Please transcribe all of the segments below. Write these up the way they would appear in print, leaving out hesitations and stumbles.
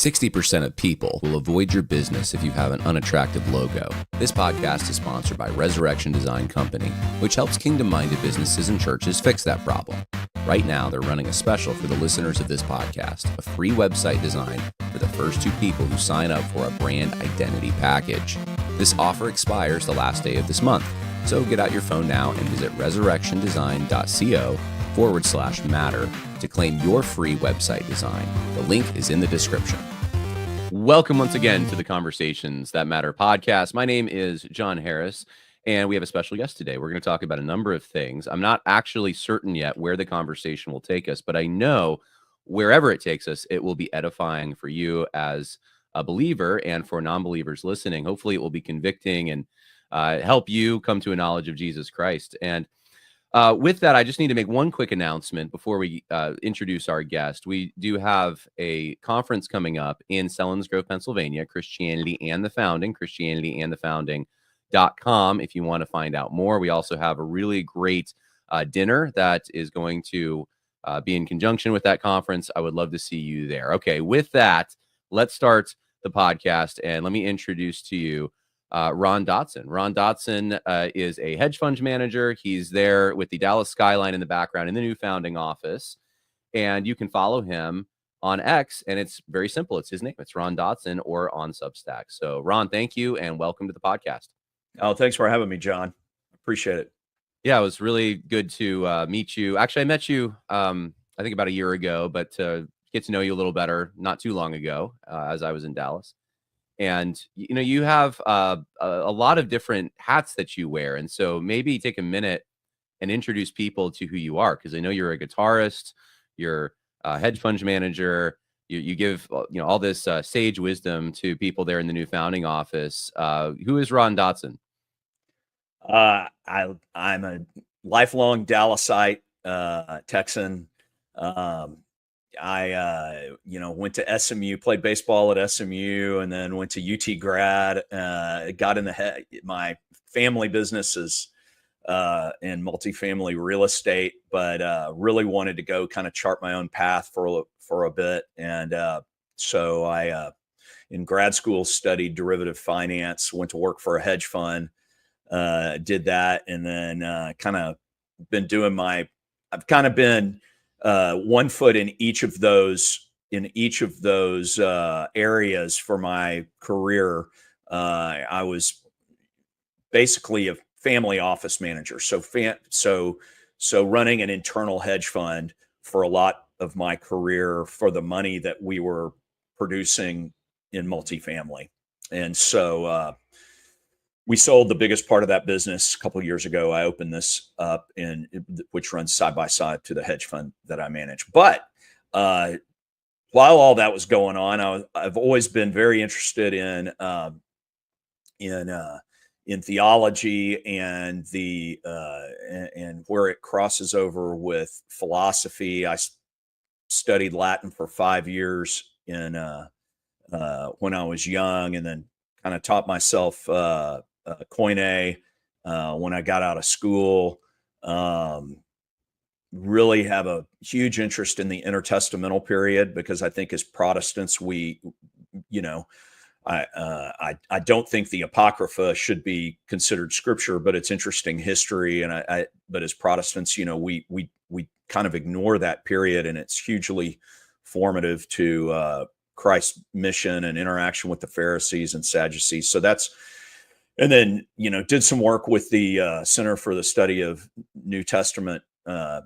60% of people will avoid your business if you have an unattractive logo. This podcast is sponsored by Resurrection Design Company, which helps kingdom-minded businesses and churches fix that problem. Right now, they're running a special for the listeners of this podcast, a free website design for the first 2 people who sign up for a brand identity package. This offer expires the last day of this month, so get out your phone now and visit resurrectiondesign.co/matter to claim your free website design. The link is in the description. Welcome once again to the Conversations That Matter podcast. My name is John Harris, and we have a special guest today. We're going to talk about a number of things. I'm not actually certain yet where the conversation will take us, but I know wherever it takes us, it will be edifying for you as a believer and for non-believers listening. Hopefully, it will be convicting and help you come to a knowledge of Jesus Christ. And with that, I just need to make one quick announcement before we introduce our guest. We do have a conference coming up in Selinsgrove, Pennsylvania, Christianity and the Founding, christianityandthefounding.com if you want to find out more. We also have a really great dinner that is going to be in conjunction with that conference. I would love to see you there. Okay, with that, let's start the podcast, and let me introduce to you Ron Dodson. Ron Dodson is a hedge fund manager. He's there with the Dallas skyline in the background in the new founding office. And you can follow him on X, and it's very simple. It's his name. It's Ron Dodson, or on Substack. So, Ron, thank you, and welcome to the podcast. Oh, thanks for having me, John. Appreciate it. Yeah, it was really good to meet you. Actually, I met you, I think about a year ago, but to get to know you a little better not too long ago as I was in Dallas. And, you know, you have a lot of different hats that you wear. And so maybe take a minute and introduce people to who you are, because I know you're a guitarist, you're a hedge fund manager, you give, all this sage wisdom to people there in the new founding office. Who is Ron Dodson? I'm a lifelong Dallasite, Texan. I went to SMU, played baseball at SMU, and then went to UT grad. Got in my family business is in multifamily real estate, but really wanted to go kind of chart my own path for a bit. And so I, in grad school, studied derivative finance, went to work for a hedge fund, did that, and then I've kind of been one foot in each of those areas for my career. I was basically a family office manager, so running an internal hedge fund for a lot of my career for the money that we were producing in multifamily. And so we sold the biggest part of that business a couple of years ago. I opened this up, which runs side by side to the hedge fund that I manage. But while all that was going on, I've always been very interested in theology and and where it crosses over with philosophy. I studied Latin for 5 years when I was young, and then kind of taught myself Koine when I got out of school. Really have a huge interest in the intertestamental period, because I think as Protestants, I don't think the Apocrypha should be considered scripture, but it's interesting history. But as Protestants, we kind of ignore that period, and it's hugely formative to Christ's mission and interaction with the Pharisees and Sadducees. So and then, did some work with the Center for the Study of New Testament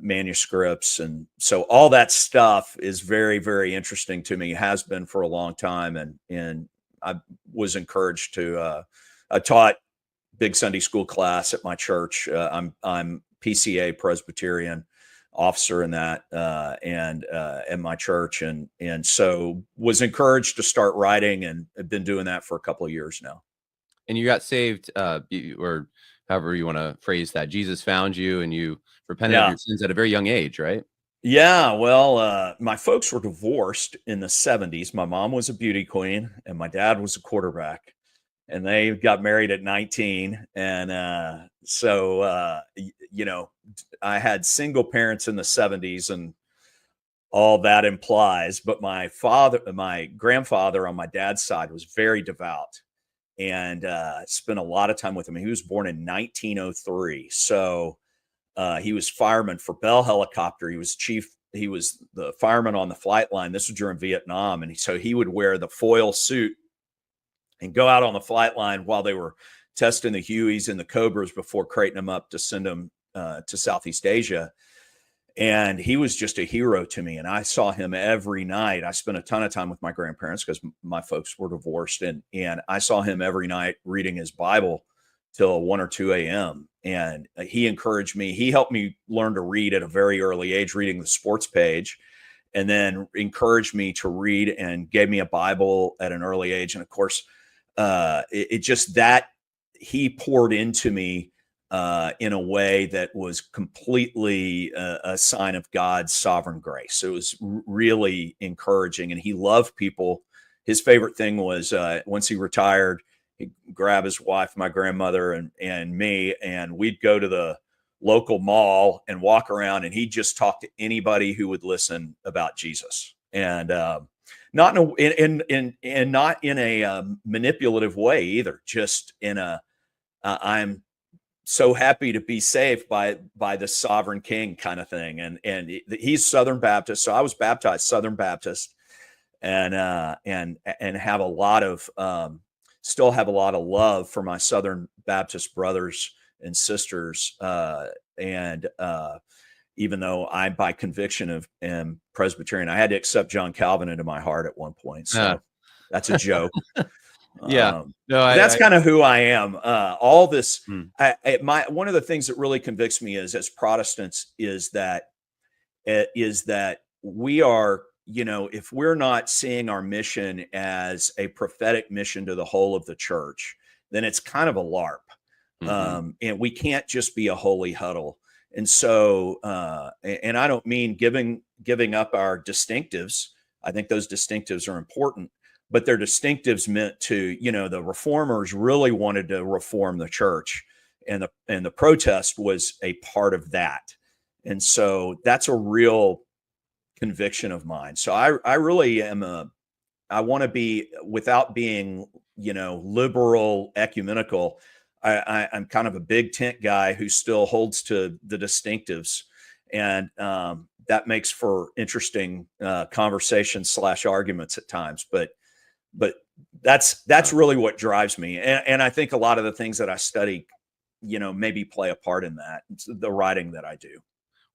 manuscripts. And so all that stuff is very, very interesting to me, has been for a long time. And I was encouraged to, I taught big Sunday school class at my church. I'm PCA, Presbyterian officer in that, and in my church. And so was encouraged to start writing, and have been doing that for a couple of years now. And you got saved, or however you want to phrase that. Jesus found you, and you repented of your sins at a very young age, right? Yeah, well, my folks were divorced in the 70s. My mom was a beauty queen, and my dad was a quarterback. And they got married at 19. And so I had single parents in the 70s, and all that implies. But my grandfather on my dad's side was very devout, and spent a lot of time with him. He was born in 1903. So he was fireman for Bell Helicopter. He was the fireman on the flight line. This was during Vietnam. And so he would wear the foil suit and go out on the flight line while they were testing the Hueys and the Cobras before crating them up to send them to Southeast Asia. And he was just a hero to me. And I saw him every night. I spent a ton of time with my grandparents because my folks were divorced. And I saw him every night reading his Bible till 1 or 2 a.m. And he encouraged me. He helped me learn to read at a very early age, reading the sports page, and then encouraged me to read and gave me a Bible at an early age. And of course, it just that he poured into me in a way that was completely a sign of God's sovereign grace. It was really encouraging, and he loved people. His favorite thing was once he retired, he'd grab his wife, my grandmother, and me, and we'd go to the local mall and walk around, and he'd just talk to anybody who would listen about Jesus. And not not in a manipulative way either. Just in a I'm so happy to be saved by the sovereign King kind of thing. And he's Southern Baptist, so I was baptized Southern Baptist, and have a lot of still have a lot of love for my Southern Baptist brothers and sisters. Even though I, by conviction, am Presbyterian, I had to accept John Calvin into my heart at one point. So that's a joke. Yeah, that's kind of who I am. All this, one of the things that really convicts me as Protestants is that we are, if we're not seeing our mission as a prophetic mission to the whole of the church, then it's kind of a LARP. And we can't just be a holy huddle. And so, and I don't mean giving up our distinctives. I think those distinctives are important, but they're distinctives meant to, the reformers really wanted to reform the church, and the protest was a part of that. And so that's a real conviction of mine. So I really am I want to be, without being, liberal, ecumenical, I'm kind of a big tent guy who still holds to the distinctives, and that makes for interesting conversations / arguments at times. But that's really what drives me, and I think a lot of the things that I study, maybe play a part in that. It's the writing that I do.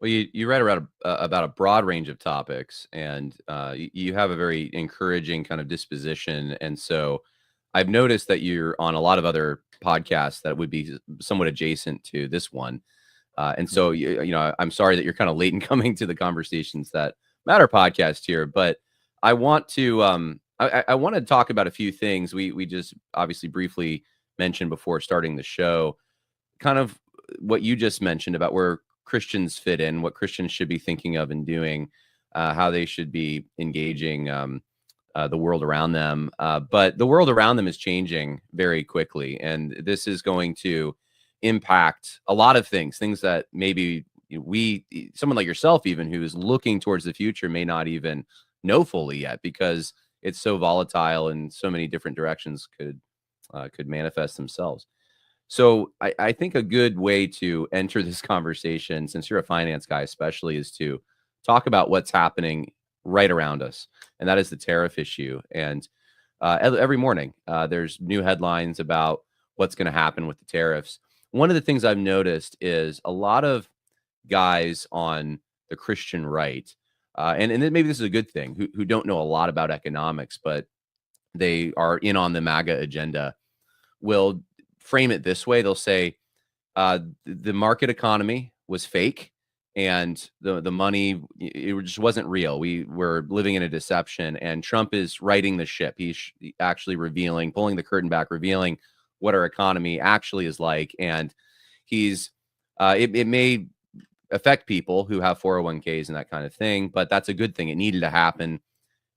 Well, you write about a broad range of topics, and you have a very encouraging kind of disposition. And so I've noticed that you're on a lot of other podcasts that would be somewhat adjacent to this one. And so, I'm sorry that you're kind of late in coming to the Conversations That Matter podcast here, but I want to I want to talk about a few things. We just obviously briefly mentioned before starting the show, kind of what you just mentioned about where Christians fit in, what Christians should be thinking of and doing, how they should be engaging the world around them. But the world around them is changing very quickly, and this is going to impact a lot of things that maybe someone like yourself, even who is looking towards the future, may not even know fully yet, because it's so volatile and so many different directions could manifest themselves. So I think a good way to enter this conversation, since you're a finance guy especially, is to talk about what's happening right around us, and that is the tariff issue. And every morning there's new headlines about what's going to happen with the tariffs. One of the things I've noticed is a lot of guys on the Christian right, and maybe this is a good thing, who don't know a lot about economics, but they are in on the MAGA agenda, will frame it this way. They'll say the market economy was fake, and the money, it just wasn't real. We were living in a deception, and Trump is righting the ship. He's actually pulling the curtain back, revealing what our economy actually is like. And he's it may affect people who have 401ks and that kind of thing, but that's a good thing. It needed to happen.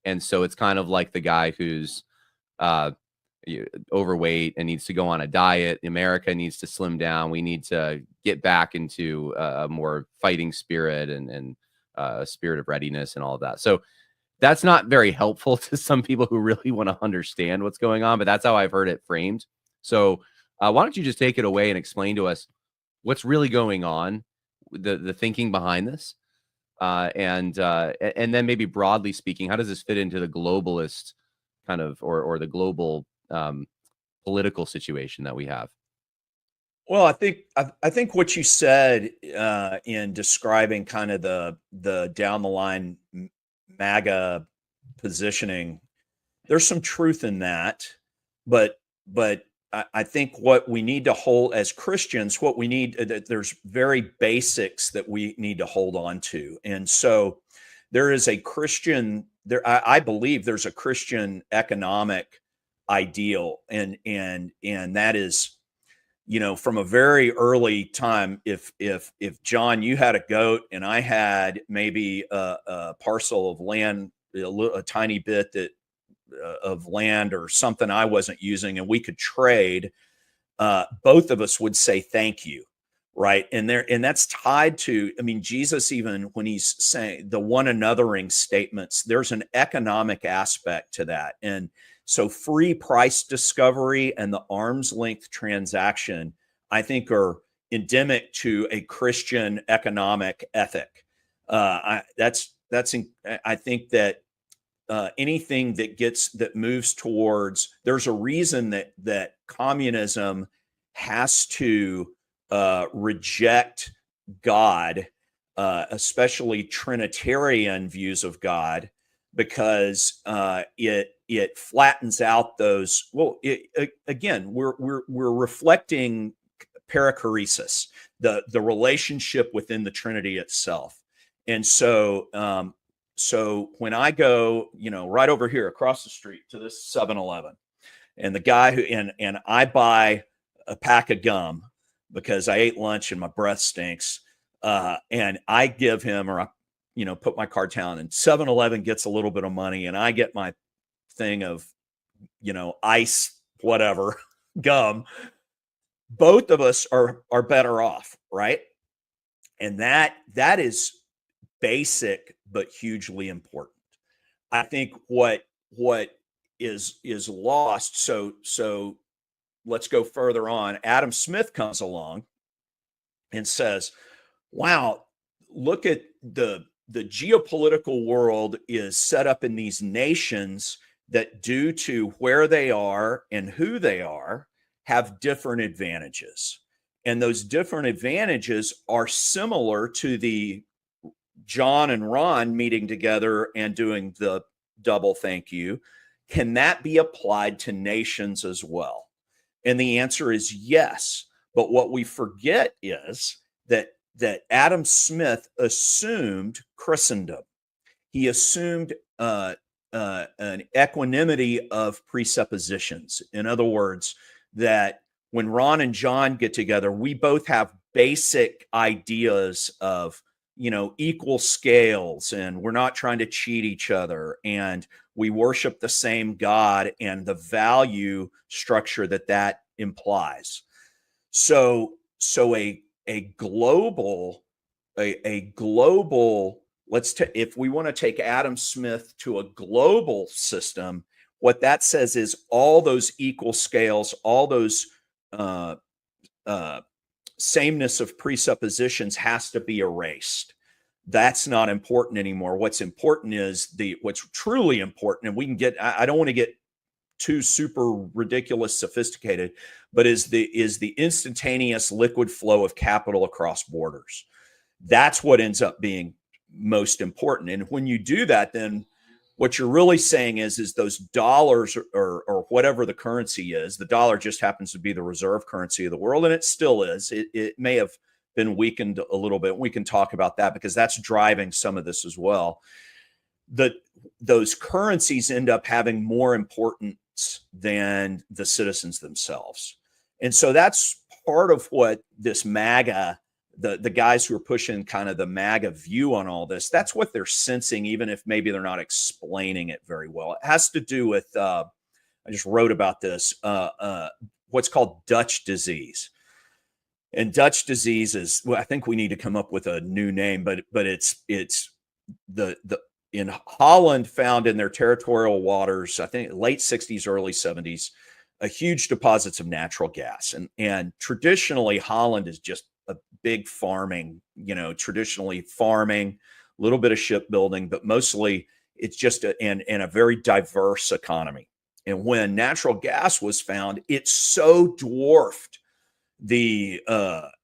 And so it's kind of like the guy who's overweight and needs to go on a diet. America needs to slim down. We need to get back into a more fighting spirit and a spirit of readiness and all of that. So that's not very helpful to some people who really want to understand what's going on, but that's how I've heard it framed. So why don't you just take it away and explain to us what's really going on, the thinking behind this, and then maybe broadly speaking, how does this fit into the globalist kind of or the global political situation that we have? Well, I think what you said in describing kind of the down the line MAGA positioning, there's some truth in that, but I think what we need to hold as Christians, what we need, there's very basics that we need to hold on to, and so there is a Christian there. I believe there's a Christian economic ideal, and that is, from a very early time, if John, you had a goat and I had maybe a parcel of land, a tiny bit of land or something I wasn't using, and we could trade, both of us would say thank you, right? And that's tied to, I mean, Jesus, even when he's saying the one anothering statements, there's an economic aspect to that. And so free price discovery and the arm's length transaction, I think, are endemic to a Christian economic ethic. I think that anything that moves towards, there's a reason that communism has to reject God, especially Trinitarian views of God, because it flattens out those. Well, again, we're reflecting perichoresis, the relationship within the Trinity itself, and so when I go, right over here across the street to this 7-Eleven, and the guy and I buy a pack of gum because I ate lunch and my breath stinks, and I give him, or I put my card down, and 7-Eleven gets a little bit of money, and I get my thing of, ice, whatever, gum. Both of us are better off, right? And that is basic but hugely important. I think what is lost. So let's go further on. Adam Smith comes along and says, "Wow, look at the geopolitical world is set up in these nations that, due to where they are and who they are, have different advantages. And those different advantages are similar to the John and Ron meeting together and doing the double thank you. Can that be applied to nations as well?" And the answer is yes. But what we forget is that Adam Smith assumed Christendom. He assumed an equanimity of presuppositions. In other words, that when Ron and John get together, we both have basic ideas of, equal scales, and we're not trying to cheat each other, and we worship the same God and the value structure that implies. So a global, if we want to take Adam Smith to a global system, what that says is all those equal scales, all those sameness of presuppositions has to be erased. That's not important anymore. What's important is what's truly important, and we can get, I don't want to get too super ridiculous sophisticated, but is the instantaneous liquid flow of capital across borders. That's what ends up being most important. And when you do that, then what you're really saying is those dollars or whatever the currency is, the dollar just happens to be the reserve currency of the world, and it still is. It may have been weakened a little bit. We can talk about that because that's driving some of this as well. Those currencies end up having more importance than the citizens themselves. And so that's part of what this MAGA, the guys who are pushing kind of the MAGA view on all this, that's what they're sensing, even if maybe they're not explaining it very well. It has to do with, I just wrote about this, what's called Dutch disease. And Dutch disease is, well, I think we need to come up with a new name, but it's the in Holland found in their territorial waters, I think late 60s, early 70s, a huge deposits of natural gas. And traditionally Holland is just a big farming, traditionally farming, a little bit of shipbuilding, but mostly it's just and a very diverse economy. And when natural gas was found, it so dwarfed the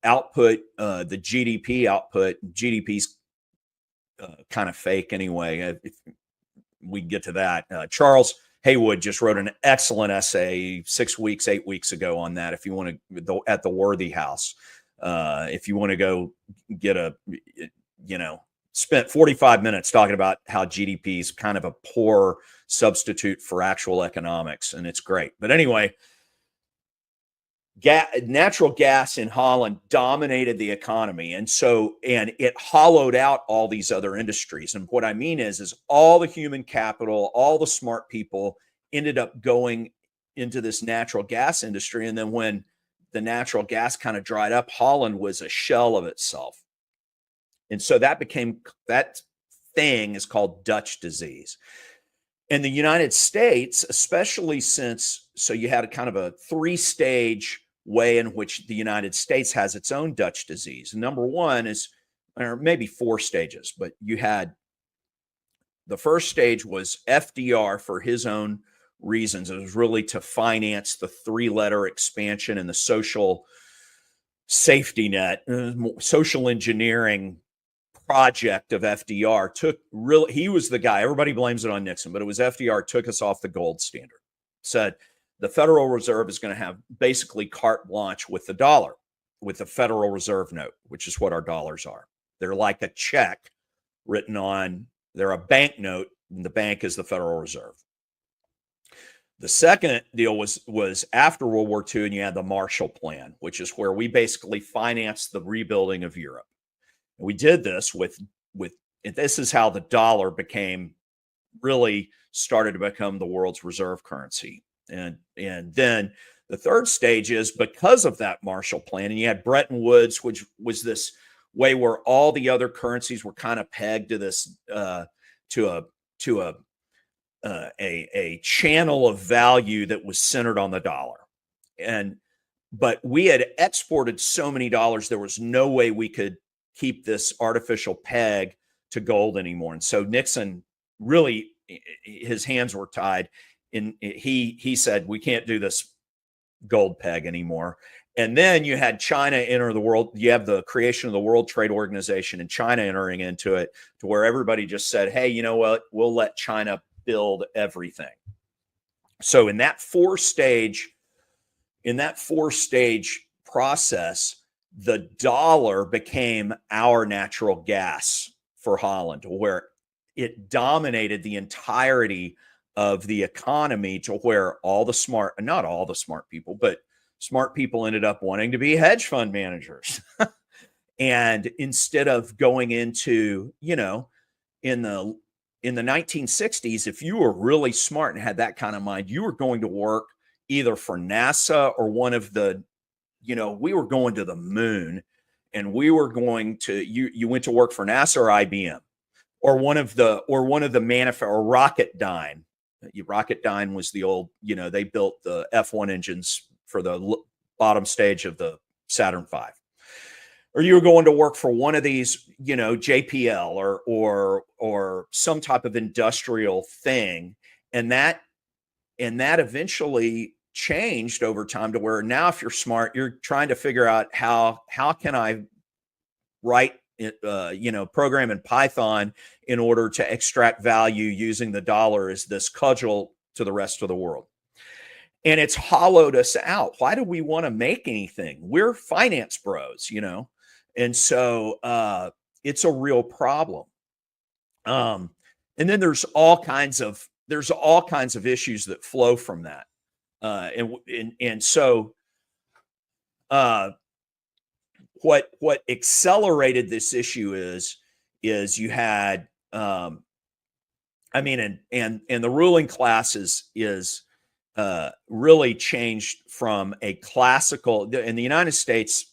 output, the GDP output. GDP's kind of fake anyway. If we get to that, Charles Haywood just wrote an excellent essay 6 weeks, 8 weeks ago on that. If you want to, at the Worthy House, if you want to go get spent 45 minutes talking about how GDP is kind of a poor substitute for actual economics, and it's great. But anyway, natural gas in Holland dominated the economy, and it hollowed out all these other industries. And what I mean is all the human capital, all the smart people ended up going into this natural gas industry. And then when the natural gas kind of dried up, Holland was a shell of itself. And so that thing is called Dutch disease. In the United States, especially so you had a kind of a 3-stage way in which the United States has its own Dutch disease. Number one is, or maybe 4 stages, but you had the first stage was FDR for his own reasons. It was really to finance the 3-letter expansion and the social safety net, social engineering project of FDR. He was the guy, everybody blames it on Nixon, but it was FDR took us off the gold standard. Said the Federal Reserve is going to have basically carte blanche with the dollar, with the Federal Reserve note, which is what our dollars are. They're like a check written on, they're a bank note, and the bank is the Federal Reserve. The second deal was after World War II, and you had the Marshall Plan, which is where we basically financed the rebuilding of Europe. And we did this this is how the dollar really started to become the world's reserve currency. And then the third stage is because of that Marshall Plan, and you had Bretton Woods, which was this way where all the other currencies were kind of pegged to this to a channel of value that was centered on the dollar. But we had exported so many dollars, there was no way we could keep this artificial peg to gold anymore. And so Nixon really, his hands were tied. He said, we can't do this gold peg anymore. And then you had China enter the world. You have the creation of the World Trade Organization and China entering into it, to where everybody just said, hey, you know what? We'll let China build everything. So in that 4-stage process, the dollar became our natural gas for Holland, where it dominated the entirety of the economy, to where not all the smart people, but smart people ended up wanting to be hedge fund managers. And instead of going into, in the 1960s, if you were really smart and had that kind of mind, you were going to work either for NASA or one of the, we were going to the moon, and we were going to, you went to work for NASA or IBM or one of the or Rocketdyne. Rocketdyne was the old, they built the F1 engines for the bottom stage of the Saturn V. Or you were going to work for one of these, JPL or some type of industrial thing. And that eventually changed over time to where now, if you're smart, you're trying to figure out how can I write program in Python in order to extract value using the dollar as this cudgel to the rest of the world. And it's hollowed us out. Why do we want to make anything? We're finance bros, and so it's a real problem. And then there's all kinds of issues that flow from that. And so what accelerated this issue is you had and the ruling class is really changed from a classical, in the United States,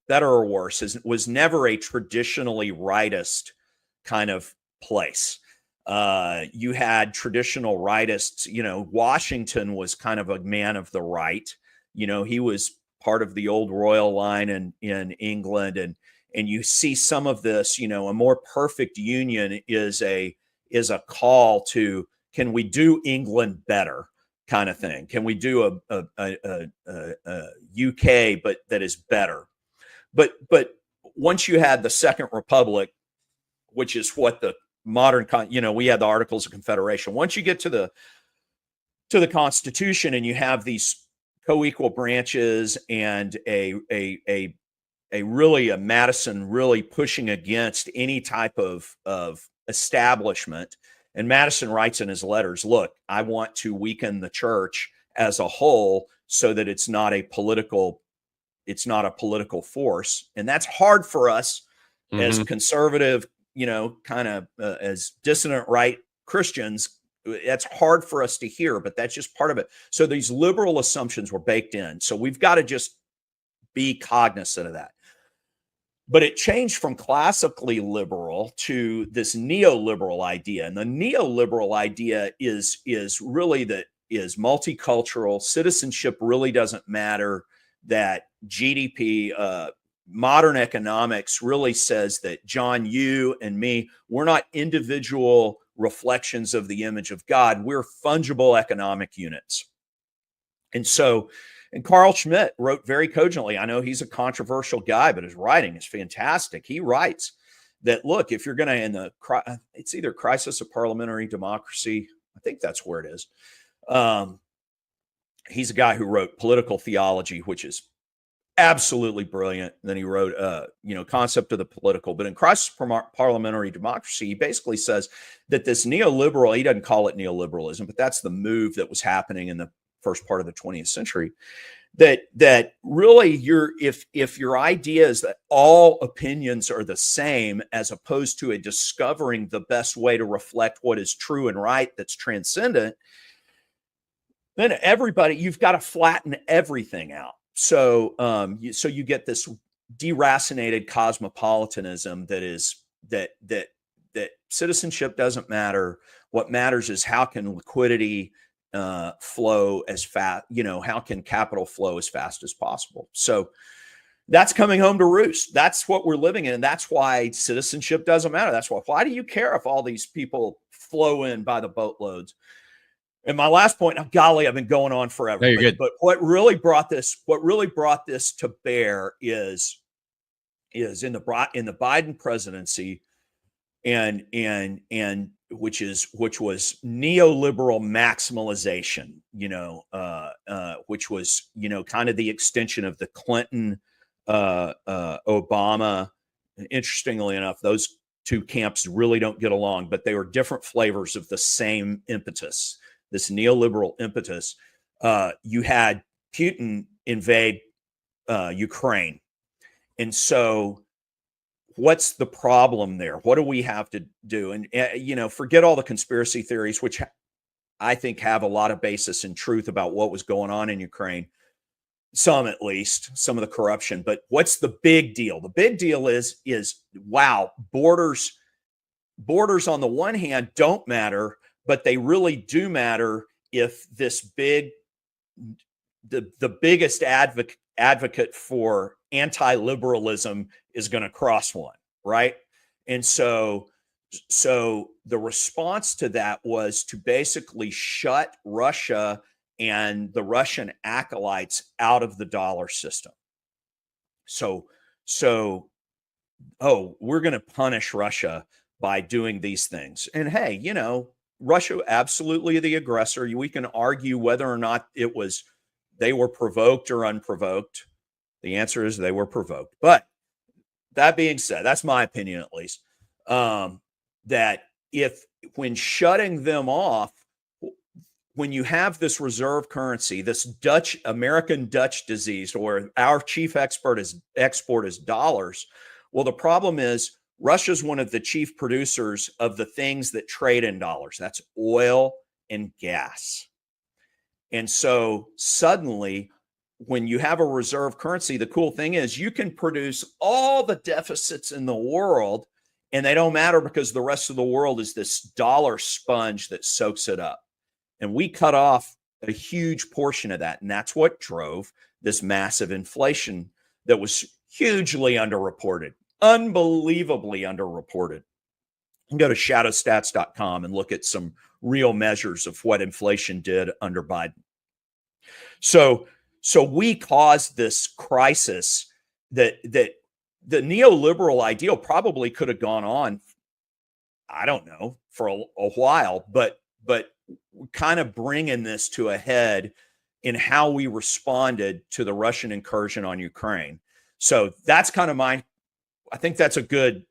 better or worse, was never a traditionally rightist kind of place. You had traditional rightists. Washington was kind of a man of the right. He was part of the old royal line in England, and you see some of this. A more perfect union is a call to, can we do England better, kind of thing? Can we do a UK but that is better? But once you had the Second Republic, which is what the modern, we had the Articles of Confederation. Once you get to the Constitution and you have these co-equal branches and a Madison really pushing against any type of establishment. And Madison writes in his letters, look, I want to weaken the church as a whole so that it's not a political force. And that's hard for us as conservative, as dissident right Christians. That's hard for us to hear, but that's just part of it. So these liberal assumptions were baked in. So we've got to just be cognizant of that. But it changed from classically liberal to this neoliberal idea. And the neoliberal idea is really that is multicultural. Citizenship really doesn't matter. That GDP, modern economics really says that, John, you and me, we're not individual reflections of the image of God. We're fungible economic units. And Carl Schmitt wrote very cogently. I know he's a controversial guy, but his writing is fantastic. He writes that, look, if you're going to, it's either Crisis of Parliamentary Democracy, I think that's where it is. He's a guy who wrote Political Theology, which is absolutely brilliant. And then he wrote, Concept of the Political. But in Crisis of Parliamentary Democracy, he basically says that this neoliberal, he doesn't call it neoliberalism, but that's the move that was happening in the first part of the 20th century, that really if your idea is that all opinions are the same, as opposed to a discovering the best way to reflect what is true and right that's transcendent, then you've got to flatten everything out. So you get this deracinated cosmopolitanism that citizenship doesn't matter. What matters is how can liquidity flow as fast, how can capital flow as fast as possible? So that's coming home to roost. That's what we're living in. And that's why citizenship doesn't matter. That's why do you care if all these people flow in by the boatloads? And my last point, oh, golly, I've been going on forever. No, you're good. But what really brought this to bear is in the Biden presidency, and which was neoliberal maximalization, which was, kind of the extension of the Clinton, Obama. Interestingly enough, those two camps really don't get along, but they were different flavors of the same impetus, this neoliberal impetus. You had Putin invade Ukraine. And so what's the problem there? What do we have to do? And, forget all the conspiracy theories, which I think have a lot of basis in truth about what was going on in Ukraine. Some, at least, some of the corruption. But what's the big deal? The big deal is wow, borders on the one hand don't matter, but they really do matter if this the biggest advocate for anti-liberalism is going to cross one, right? And so the response to that was to basically shut Russia and the Russian acolytes out of the dollar system. So we're going to punish Russia by doing these things. And hey, Russia absolutely the aggressor. We can argue whether or not they were provoked or unprovoked. The answer is they were provoked. But that being said, that's my opinion at least, that when shutting them off, when you have this reserve currency, this American Dutch disease, or our chief export is dollars. Well, the problem is Russia's one of the chief producers of the things that trade in dollars. That's oil and gas. And so suddenly, when you have a reserve currency, the cool thing is you can produce all the deficits in the world and they don't matter because the rest of the world is this dollar sponge that soaks it up. And we cut off a huge portion of that. And that's what drove this massive inflation that was hugely underreported, unbelievably underreported. You can go to shadowstats.com and look at some real measures of what inflation did under Biden. So we caused this crisis that the neoliberal ideal probably could have gone on, I don't know, for a while, but kind of bringing this to a head in how we responded to the Russian incursion on Ukraine. So that's kind of I think that's a good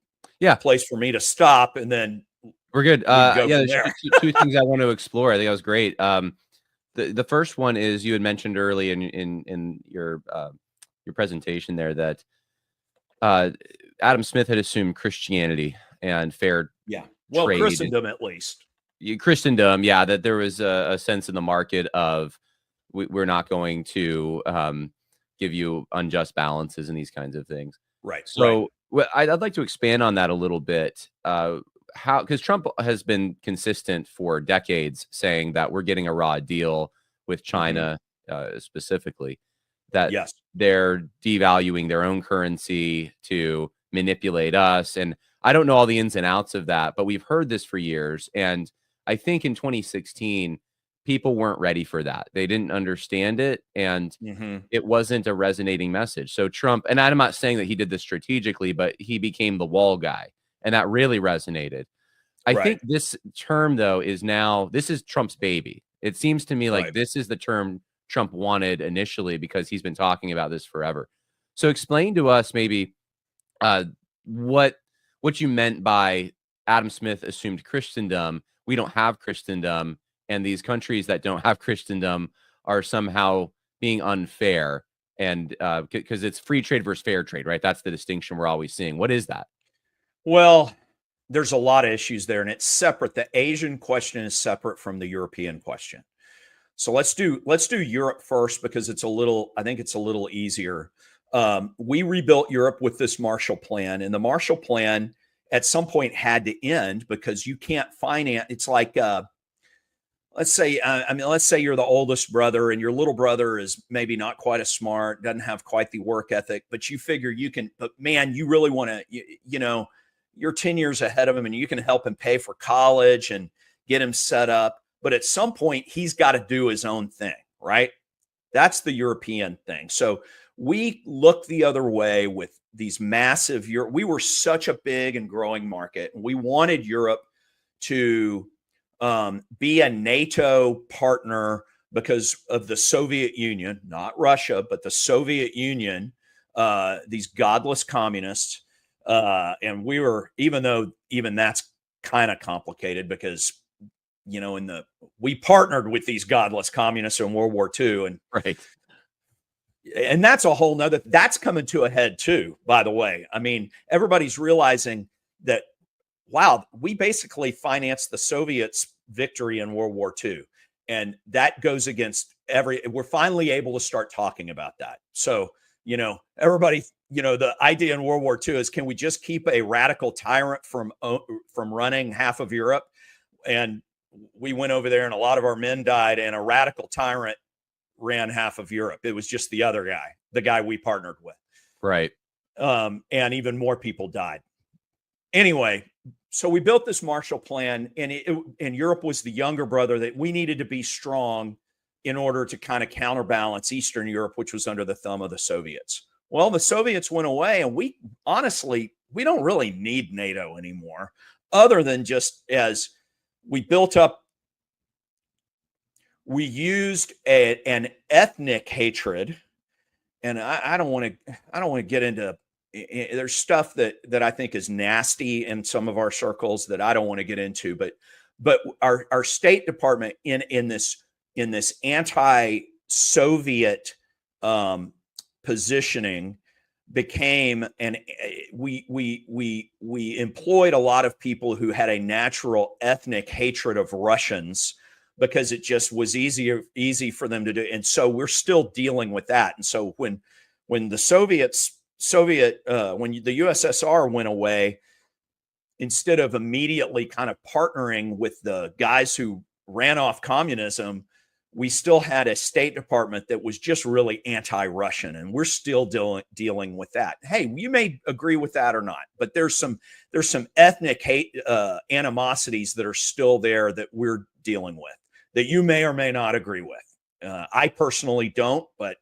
place for me to stop, and then we're good. There's two things I want to explore. I think that was great. The first one is you had mentioned early in your presentation there that Adam Smith had assumed Christianity and fair trade. Christendom at least. Christendom, that there was a sense in the market of we're not going to give you unjust balances and these kinds of things. Right. So I'd like to expand on that a little bit. Because Trump has been consistent for decades saying that we're getting a raw deal with China, specifically, that they're devaluing their own currency to manipulate us. And I don't know all the ins and outs of that, but we've heard this for years. And I think in 2016, people weren't ready for that. They didn't understand it, and it wasn't a resonating message. So Trump, and I'm not saying that he did this strategically, but he became the wall guy, and that really resonated. I think this term, though, this is Trump's baby. It seems to me like this is the term Trump wanted initially because he's been talking about this forever. So explain to us maybe what you meant by Adam Smith assumed Christendom. We don't have Christendom, and these countries that don't have Christendom are somehow being unfair, and because it's free trade versus fair trade, right? That's the distinction we're always seeing. What is that? Well, there's a lot of issues there, and it's separate. The Asian question is separate from the European question. So let's do Europe first because I think it's a little easier. We rebuilt Europe with this Marshall Plan, and the Marshall Plan at some point had to end because you can't finance. It's like, let's say you're the oldest brother and your little brother is maybe not quite as smart, doesn't have quite the work ethic, but you figure you can, but man, you really want to, you're 10 years ahead of him and you can help him pay for college and get him set up. But at some point he's got to do his own thing, right? That's the European thing. So we look the other way with these massive we were such a big and growing market. And we wanted Europe to be a NATO partner because of the Soviet Union, not Russia, but the Soviet Union, these godless communists. And we were, even that's kind of complicated because, we partnered with these godless communists in World War II. And that's a whole nother, that's coming to a head too, by the way. I mean, everybody's realizing that, wow, we basically financed the Soviets' victory in World War II. And that goes against we're finally able to start talking about that. So, everybody, the idea in World War II is, can we just keep a radical tyrant from running half of Europe? And we went over there and a lot of our men died, and a radical tyrant ran half of Europe. It was just the other guy, the guy we partnered with. Right. And even more people died. Anyway, so we built this Marshall Plan, and Europe was the younger brother that we needed to be strong in order to kind of counterbalance Eastern Europe, which was under the thumb of the Soviets. Well, the Soviets went away, and we don't really need NATO anymore, other than just as we built up, we used an ethnic hatred. And I don't want to get into, there's stuff that I think is nasty in some of our circles that I don't want to get into, but our State Department in this anti-Soviet positioning became, and we employed a lot of people who had a natural ethnic hatred of Russians because it just was easy for them to do. And so we're still dealing with that. And so when the when the USSR went away, instead of immediately kind of partnering with the guys who ran off communism, we still had a State Department that was just really anti-Russian, and we're still dealing with that. Hey, you may agree with that or not, but there's some ethnic hate animosities that are still there that we're dealing with that you may or may not agree with. I personally don't, but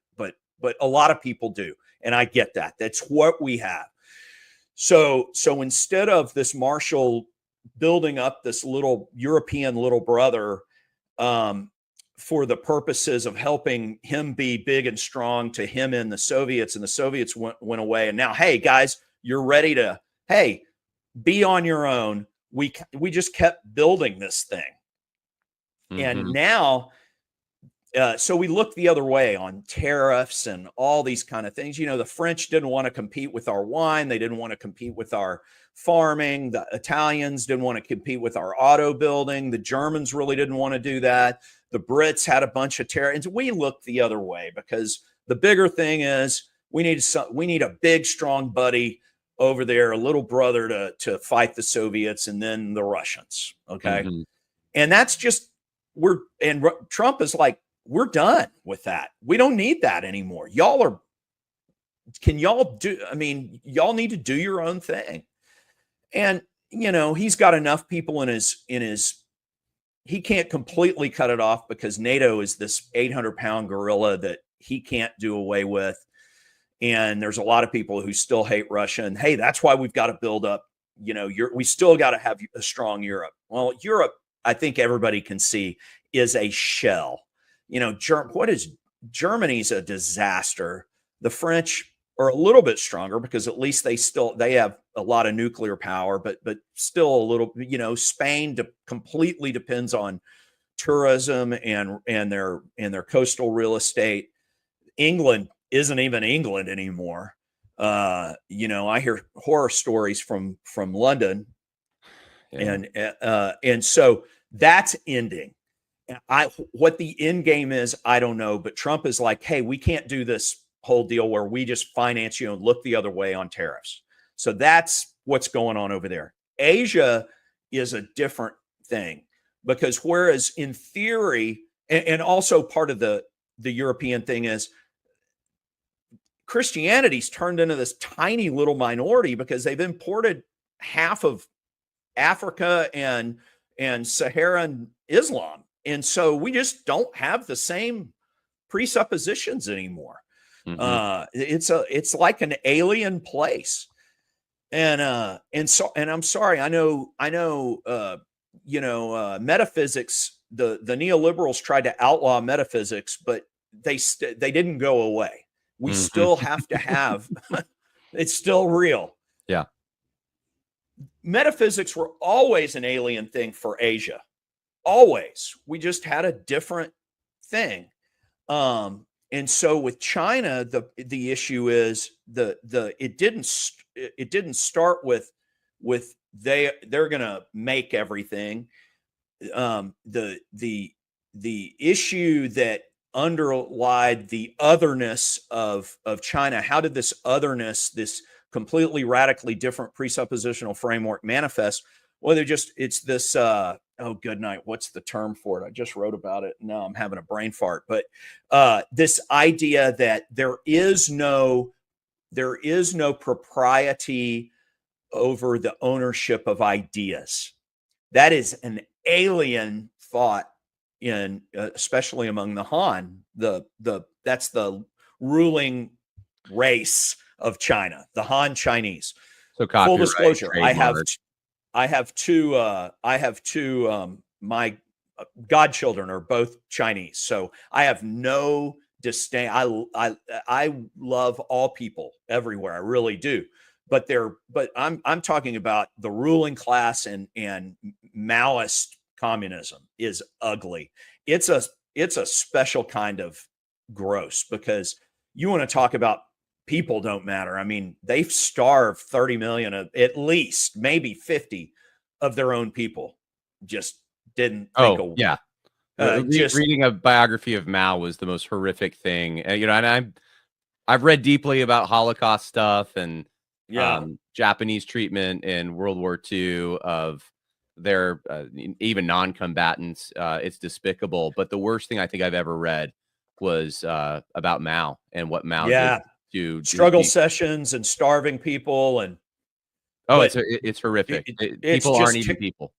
a lot of people do, and I get that. That's what we have. So instead of this Marshall building up this little European little brother, for the purposes of helping him be big and strong to him and the Soviets, and the Soviets went away. And now, hey, guys, you're ready to, hey, be on your own. We just kept building this thing. Mm-hmm. And now, so we look the other way on tariffs and all these kind of things. The French didn't want to compete with our wine. They didn't want to compete with our farming. The Italians didn't want to compete with our auto building. The Germans really didn't want to do that. The Brits had a bunch of tariffs. We look the other way because the bigger thing is we need a big, strong buddy over there, a little brother to fight the Soviets and then the Russians. Okay. Mm-hmm. And that's just, Trump is like, we're done with that. We don't need that anymore. Y'all need to do your own thing. And, he's got enough people in his, he can't completely cut it off because NATO is this 800-pound gorilla that he can't do away with. And there's a lot of people who still hate Russia. And hey, that's why we've got to build up, we still got to have a strong Europe. Well, Europe, I think everybody can see, is a shell. Germany's a disaster. The French are a little bit stronger because at least they have a lot of nuclear power, but still a little, Spain completely depends on tourism and their coastal real estate. England isn't even England anymore. I hear horror stories from London, and so that's ending. What the end game is, I don't know, but Trump is like, hey, we can't do this whole deal where we just finance you and look the other way on tariffs. So that's what's going on over there. Asia is a different thing because whereas in theory, and also part of the European thing is Christianity's turned into this tiny little minority because they've imported half of Africa and Saharan Islam. And so we just don't have the same presuppositions anymore. Mm-hmm. It's like an alien place. And I'm sorry, I know, metaphysics, the neoliberals tried to outlaw metaphysics, but they didn't go away. We mm-hmm. still have to have, it's still real. Yeah. Metaphysics were always an alien thing for Asia. Always. We just had a different thing. And so with China, the issue is it didn't start with they're going to make everything. The issue that underlied the otherness of China, how did this otherness, this completely radically different presuppositional framework manifest? Well, it's this oh, good night. What's the term for it? I just wrote about it. Now I'm having a brain fart. But this idea that there is no propriety over the ownership of ideas. That is an alien thought in, especially among the Han. That's the ruling race of China, the Han Chinese. So full disclosure, I have two. My godchildren are both Chinese, so I have no disdain. I love all people everywhere. I really do. But I'm talking about the ruling class and Maoist communism is ugly. It's a special kind of gross because you want to talk about people don't matter. I mean, they've starved 30 million of at least maybe 50 of their own people. Just didn't think yeah. Reading a biography of Mao was the most horrific thing. And I've read deeply about Holocaust stuff, and Yeah. Japanese treatment in World War II of their even non-combatants. It's despicable. But the worst thing I think I've ever read was about Mao and what Mao did Yeah. to Struggle sessions and starving people. oh, But it's horrific. it's People aren't just even people.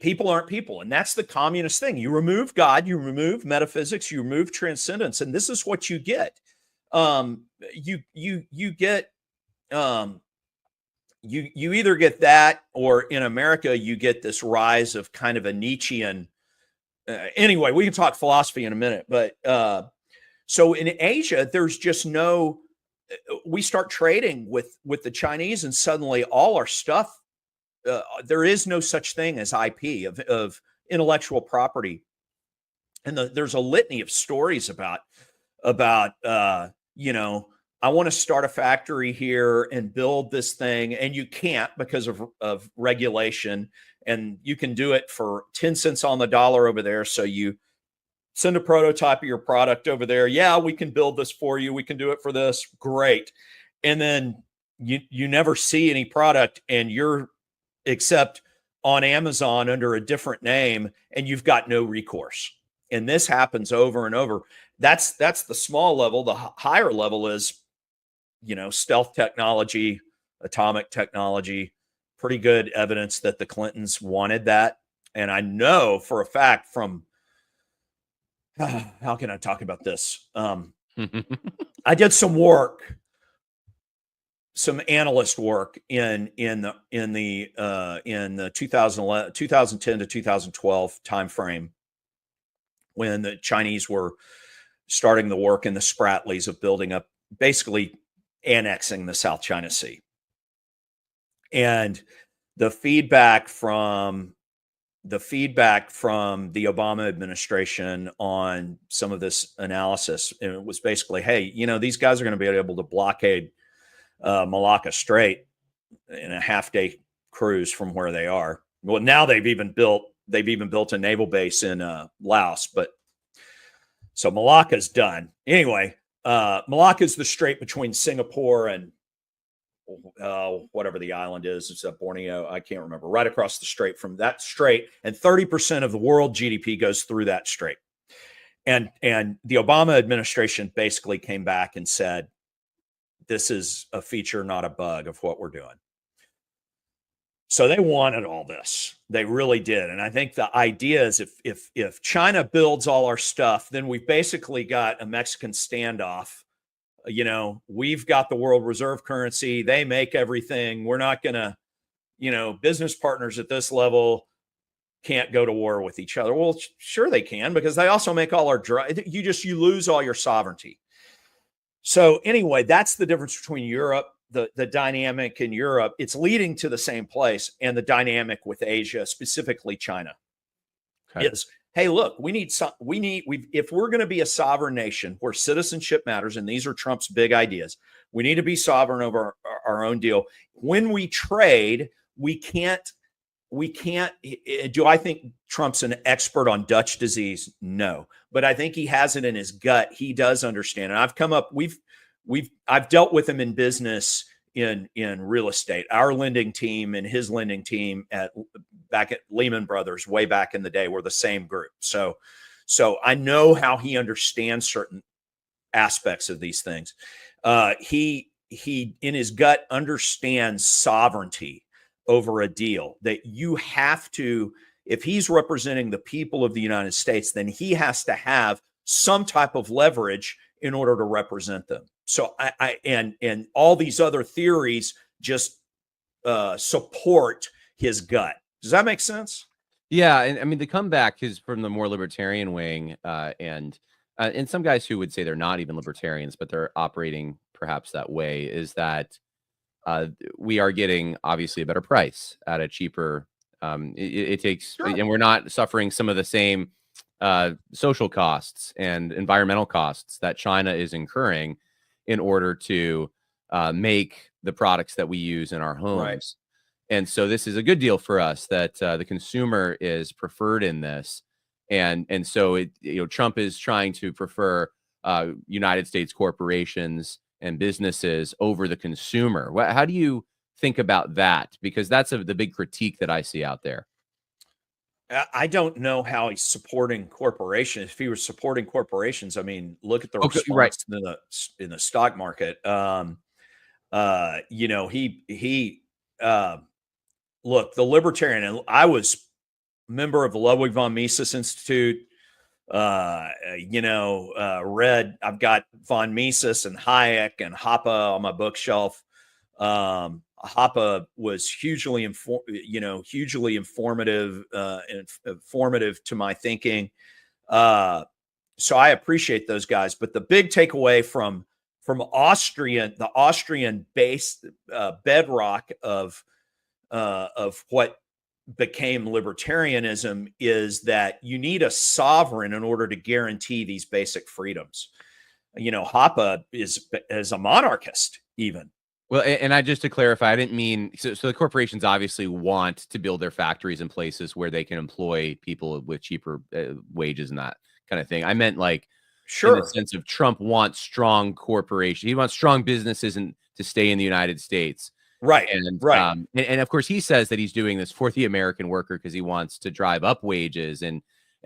people aren't people. And that's the communist thing. You remove God, you remove metaphysics, you remove transcendence. And this is what you get. You get, you either get that, or in America, you get this rise of kind of a Nietzschean. Anyway, we can talk philosophy in a minute, but so in Asia, there's just no. We start trading with the Chinese, and suddenly all our stuff. There is no such thing as IP of intellectual property, and there's a litany of stories about you know, I want to start a factory here and build this thing, and you can't because of regulation, and you can do it for 10 cents on the dollar over there. So you send a prototype of your product over there. Yeah, we can build this for you. We can do it for this. Great. And then you never see any product, and you're except on Amazon under a different name, and you've got no recourse. And this happens over and over. That's the small level. The higher level is, stealth technology, atomic technology. Pretty good evidence that the Clintons wanted that. And I know for a fact from how can I talk about this? I did some work, some analyst work in the 2010 to 2012 timeframe, when the Chinese were starting the work in the Spratlys of building up, basically annexing the South China Sea. And the feedback from the Obama administration on some of this analysis, and it was basically, hey, these guys are going to be able to blockade Malacca Strait in a half-day cruise from where they are. Well, now they've even built a naval base in Laos, but so Malacca's done. Anyway, Malacca's the strait between Singapore and whatever the island is. It's Borneo. I can't remember. Right across the strait from that strait, and 30% of the world GDP goes through that strait. And the Obama administration basically came back and said, this is a feature, not a bug, of what we're doing. So they wanted all this. They really did. And I think the idea is if China builds all our stuff, then we've basically got a Mexican standoff. We've got the world reserve currency. They make everything. We're not going to, business partners at this level can't go to war with each other. Well, sure they can, because they also make all our drugs. You lose all your sovereignty. So anyway, that's the difference between Europe, the dynamic in Europe. It's leading to the same place, and the dynamic with Asia, specifically China, is, hey, look, if we're going to be a sovereign nation where citizenship matters, and these are Trump's big ideas, we need to be sovereign over our own deal. When we trade, we can't. Do I think Trump's an expert on Dutch disease? No, but I think he has it in his gut. He does understand. And I've dealt with him in business, in real estate. Our lending team and his lending team back at Lehman Brothers way back in the day were the same group. So I know how he understands certain aspects of these things. He in his gut understands sovereignty over a deal, that you have to, if he's representing the people of the United States, then he has to have some type of leverage in order to represent them. So and all these other theories just support his gut. Does that make sense? Yeah, and I mean the comeback is from the more libertarian wing, and some guys who would say they're not even libertarians, but they're operating perhaps that way, is that we are getting obviously a better price at a cheaper. It takes, Sure. And we're not suffering some of the same social costs and environmental costs that China is incurring in order to make the products that we use in our homes. Right. And so this is a good deal for us, that the consumer is preferred in this. And so Trump is trying to prefer United States corporations and businesses over the consumer. How do you think about that? Because that's the big critique that I see out there. I don't know how he's supporting corporations. If he was supporting corporations, I mean, look at the Okay, right. response in the stock market. He look, the libertarian, and I was member of the Ludwig von Mises Institute. I've got von Mises and Hayek and Hoppe on my bookshelf. Hoppe was hugely informative, informative to my thinking. So I appreciate those guys. But the big takeaway from the Austrian base bedrock of what became libertarianism is that you need a sovereign in order to guarantee these basic freedoms. Hoppe is a monarchist even. Well, and I just to clarify, I didn't mean so the corporations obviously want to build their factories in places where they can employ people with cheaper wages and that kind of thing. I meant like in the sense of Trump wants strong corporations. He wants strong businesses to stay in the United States. Right. And right. And of course he says that he's doing this for the American worker because he wants to drive up wages and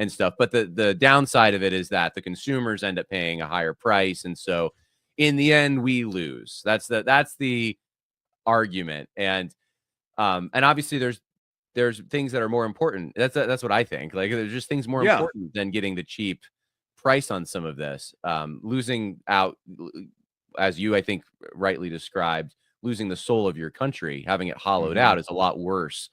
stuff. But the downside of it is that the consumers end up paying a higher price. And so in the end, we lose. That's the argument. And obviously there's things that are more important. That's what I think. Like there's just things more important than getting the cheap price on some of this. Losing out, as you I think rightly described, losing the soul of your country, having it hollowed out is a lot worse.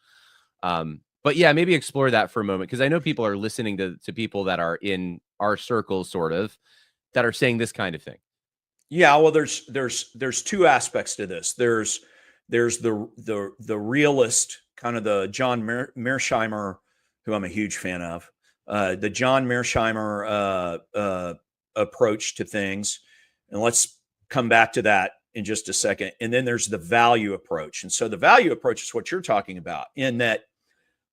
But yeah, maybe explore that for a moment, because I know people are listening to people that are in our circles, sort of, that are saying this kind of thing. Yeah, well, there's two aspects to this. There's the realist, kind of the John Mearsheimer, who I'm a huge fan of, the John Mearsheimer approach to things, and let's come back to that in just a second. And then there's the value approach, and so the value approach is what you're talking about. In that,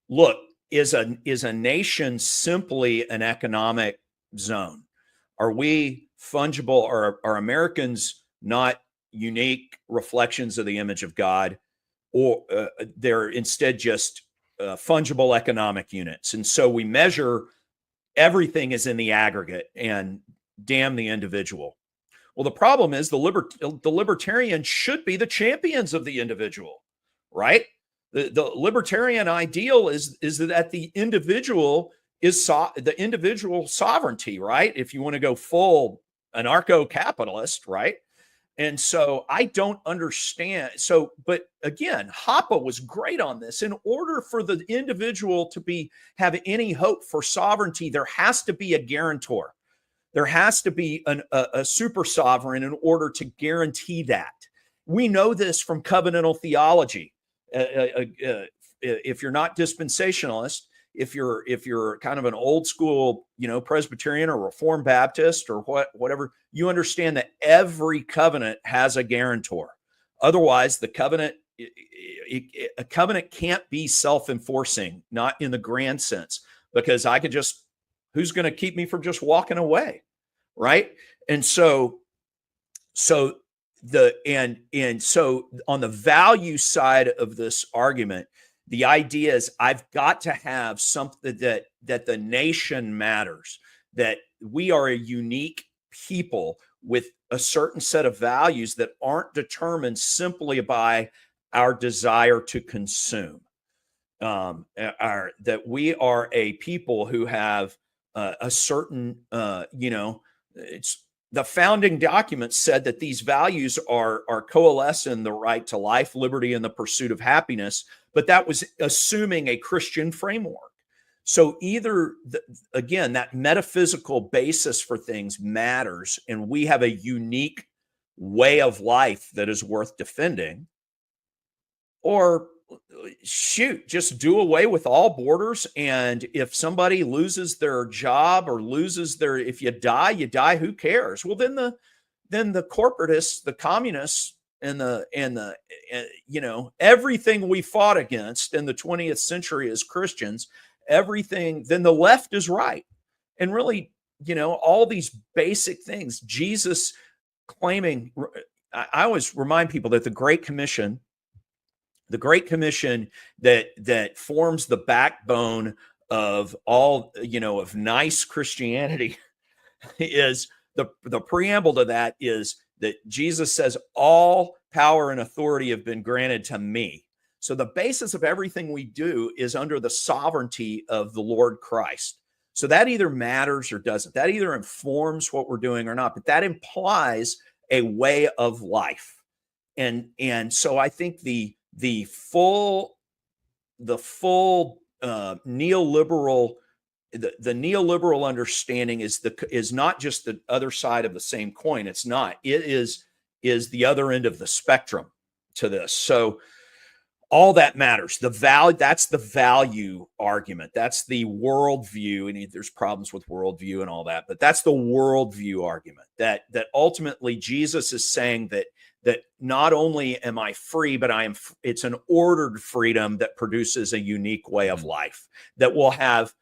look, is a nation simply an economic zone? Are we fungible? Are Americans not unique reflections of the image of God, or they're instead just fungible economic units? And so we measure everything as in the aggregate and damn the individual. Well, the problem is the libertarian should be the champions of the individual, right? The libertarian ideal is that the individual is the individual sovereignty, right? If you want to go full anarcho-capitalist, right? And so I don't understand. So, but again, Hoppe was great on this. In order for the individual to have any hope for sovereignty, there has to be a guarantor. There has to be a super sovereign in order to guarantee that. We know this from covenantal theology. If you're not dispensationalist, if you're kind of an old school, Presbyterian or Reformed Baptist or whatever, you understand that every covenant has a guarantor. Otherwise, a covenant can't be self-enforcing, not in the grand sense, because who's going to keep me from just walking away, right? And so on the value side of this argument, the idea is I've got to have something that the nation matters, that we are a unique people with a certain set of values that aren't determined simply by our desire to consume. That we are a people who have a certain, it's the founding documents said that these values are coalesce in the right to life, liberty, and the pursuit of happiness. But that was assuming a Christian framework. So again, that metaphysical basis for things matters, and we have a unique way of life that is worth defending. Or shoot, just do away with all borders. And if somebody loses their job or if you die, who cares? Well, then the corporatists, the communists, and everything we fought against in the 20th century as Christians, then the left is right. And really, all these basic things, Jesus claiming, I always remind people that the Great Commission that forms the backbone of all, of nice Christianity is the preamble to that is that Jesus says, all power and authority have been granted to me. So the basis of everything we do is under the sovereignty of the Lord Christ. So that either matters or doesn't. That either informs what we're doing or not, but that implies a way of life. And so I think the full neoliberal the neoliberal understanding is not just the other side of the same coin. It's not. It is the other end of the spectrum to this. So all that matters. That's the value argument. That's the worldview. And there's problems with worldview and all that, but that's the worldview argument that ultimately Jesus is saying that not only am I free, but it's an ordered freedom that produces a unique way of life that will have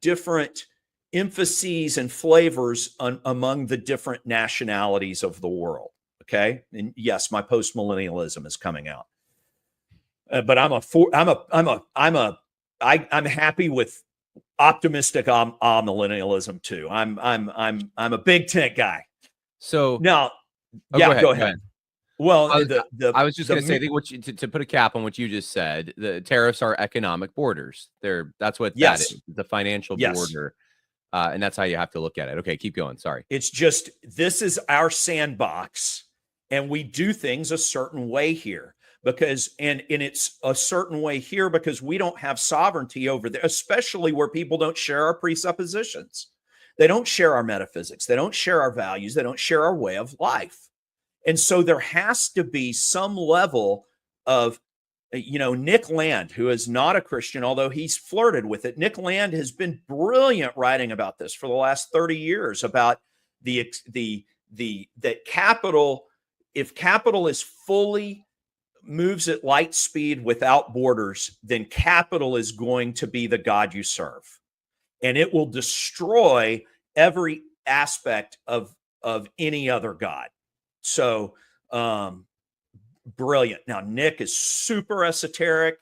different emphases and flavors among the different nationalities of the world. Okay. And yes, my post-millennialism is coming out. But I'm happy with optimistic millennialism too. I'm a big tent guy. So now, go ahead. Well, I was just going to say, I think to put a cap on what you just said, the tariffs are economic borders. That's what that is, the financial border. And that's how you have to look at it. Okay, keep going. Sorry. It's just, this is our sandbox and we do things a certain way here. Because and it's a certain way here because we don't have sovereignty over there, especially where people don't share our presuppositions. They don't share our metaphysics. They don't share our values. They don't share our way of life. And so there has to be some level of, Nick Land, who is not a Christian, although he's flirted with it. Nick Land has been brilliant writing about this for the last 30 years about that capital, if capital is fully moves at light speed without borders, then capital is going to be the God you serve. And it will destroy every aspect of any other God. So brilliant. Now, Nick is super esoteric,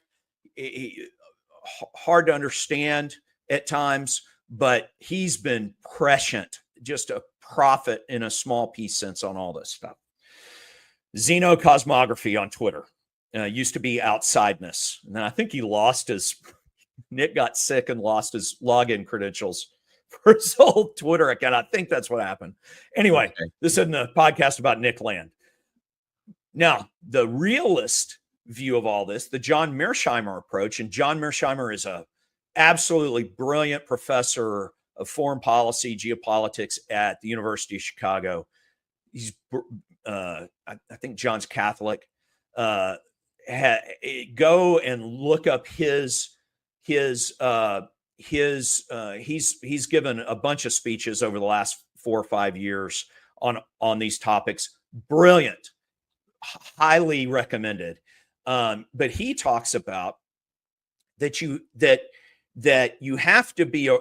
hard to understand at times, but he's been prescient, just a prophet in a small piece sense on all this stuff. Xenocosmography on Twitter used to be outsideness. And then I think Nick got sick and lost his login credentials for his old Twitter account. I think that's what happened. Anyway, This isn't a podcast about Nick Land. Now, the realist view of all this, the John Mearsheimer approach, and John Mearsheimer is a absolutely brilliant professor of foreign policy, geopolitics at the University of Chicago. He's I think John's Catholic. Go and look up he's given a bunch of speeches over the last 4 or 5 years on these topics. Brilliant, highly recommended. But he talks about that you have to be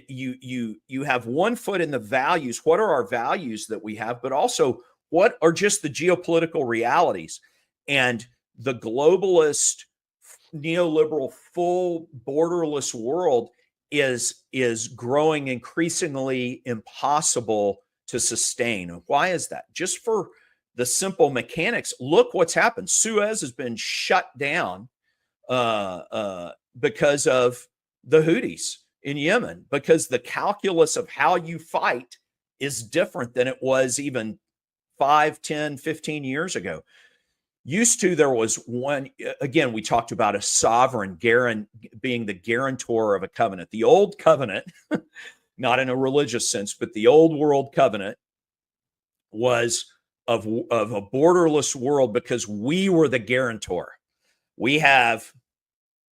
you have one foot in the values. What are our values that we have, but also what are just the geopolitical realities? And the globalist, neoliberal, full borderless world is growing increasingly impossible to sustain. Why is that? Just for the simple mechanics. Look what's happened. Suez has been shut down because of the Houthis in Yemen, because the calculus of how you fight is different than it was even 5, 10, 15 years ago. Used to, there was one, again, we talked about a sovereign being the guarantor of a covenant. The old covenant, not in a religious sense, but the old world covenant was of a borderless world because we were the guarantor. We have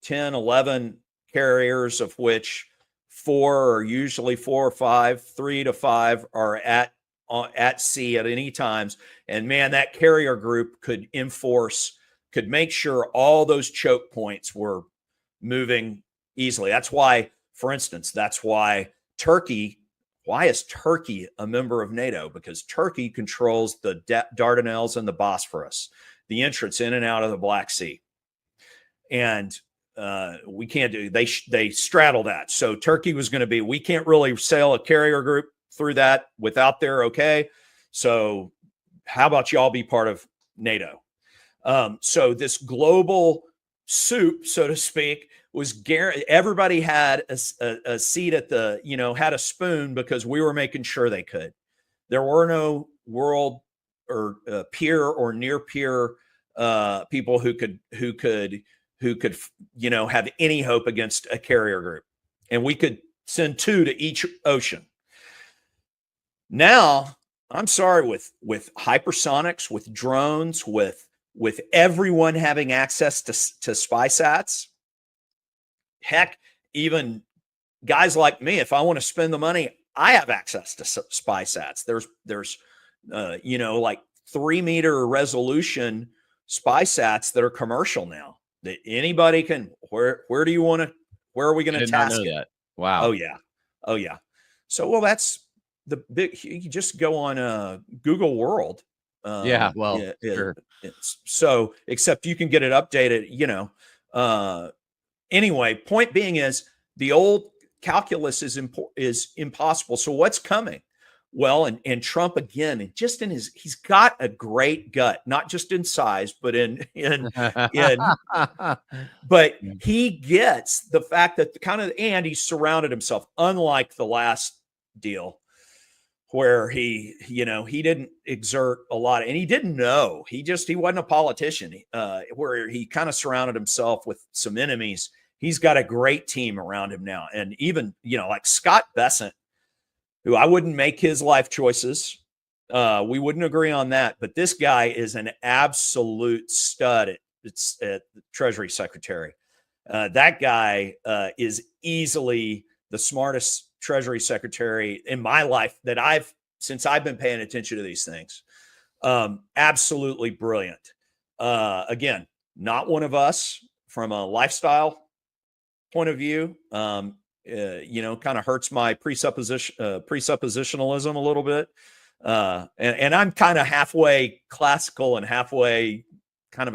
10, 11 carriers, of which 4 are usually 4 or 5, 3 to 5 are at sea at any times. And man, that carrier group could make sure all those choke points were moving easily. That's why, for instance, Turkey, why is Turkey a member of NATO? Because Turkey controls the Dardanelles and the Bosphorus, the entrance in and out of the Black Sea. And we can't do, they straddle that. So Turkey was going to be, we can't really sail a carrier group through that without their okay. So how about y'all be part of NATO? So this global soup, so to speak, was guaranteed. Everybody had a seat at the, had a spoon because we were making sure they could. There were no world or peer or near peer people who could have any hope against a carrier group, and we could send 2 to each ocean. Now, I'm sorry, with hypersonics, with drones, with everyone having access to SpySats, heck, even guys like me, if I want to spend the money, I have access to SpySats. There's like 3-meter resolution SpySats that are commercial now. That anybody can. Where are we going to task it? That. Wow. Oh yeah. So, well, that's the big. You just go on Google World. Sure. So, except you can get it updated. Anyway, point being is the old calculus is impossible. So, what's coming? Well, and Trump again, just he's got a great gut, not just in size, but but he gets the fact that and he surrounded himself, unlike the last deal where he didn't exert a lot and he didn't know, he wasn't a politician, where he kind of surrounded himself with some enemies. He's got a great team around him now. And even, like Scott Bessent, who I wouldn't make his life choices. We wouldn't agree on that. But this guy is an absolute stud at the Treasury Secretary. That guy is easily the smartest Treasury Secretary in my life since I've been paying attention to these things. Absolutely brilliant. Again, not one of us from a lifestyle point of view. Kind of hurts my presuppositionalism a little bit. And I'm kind of halfway classical and halfway kind of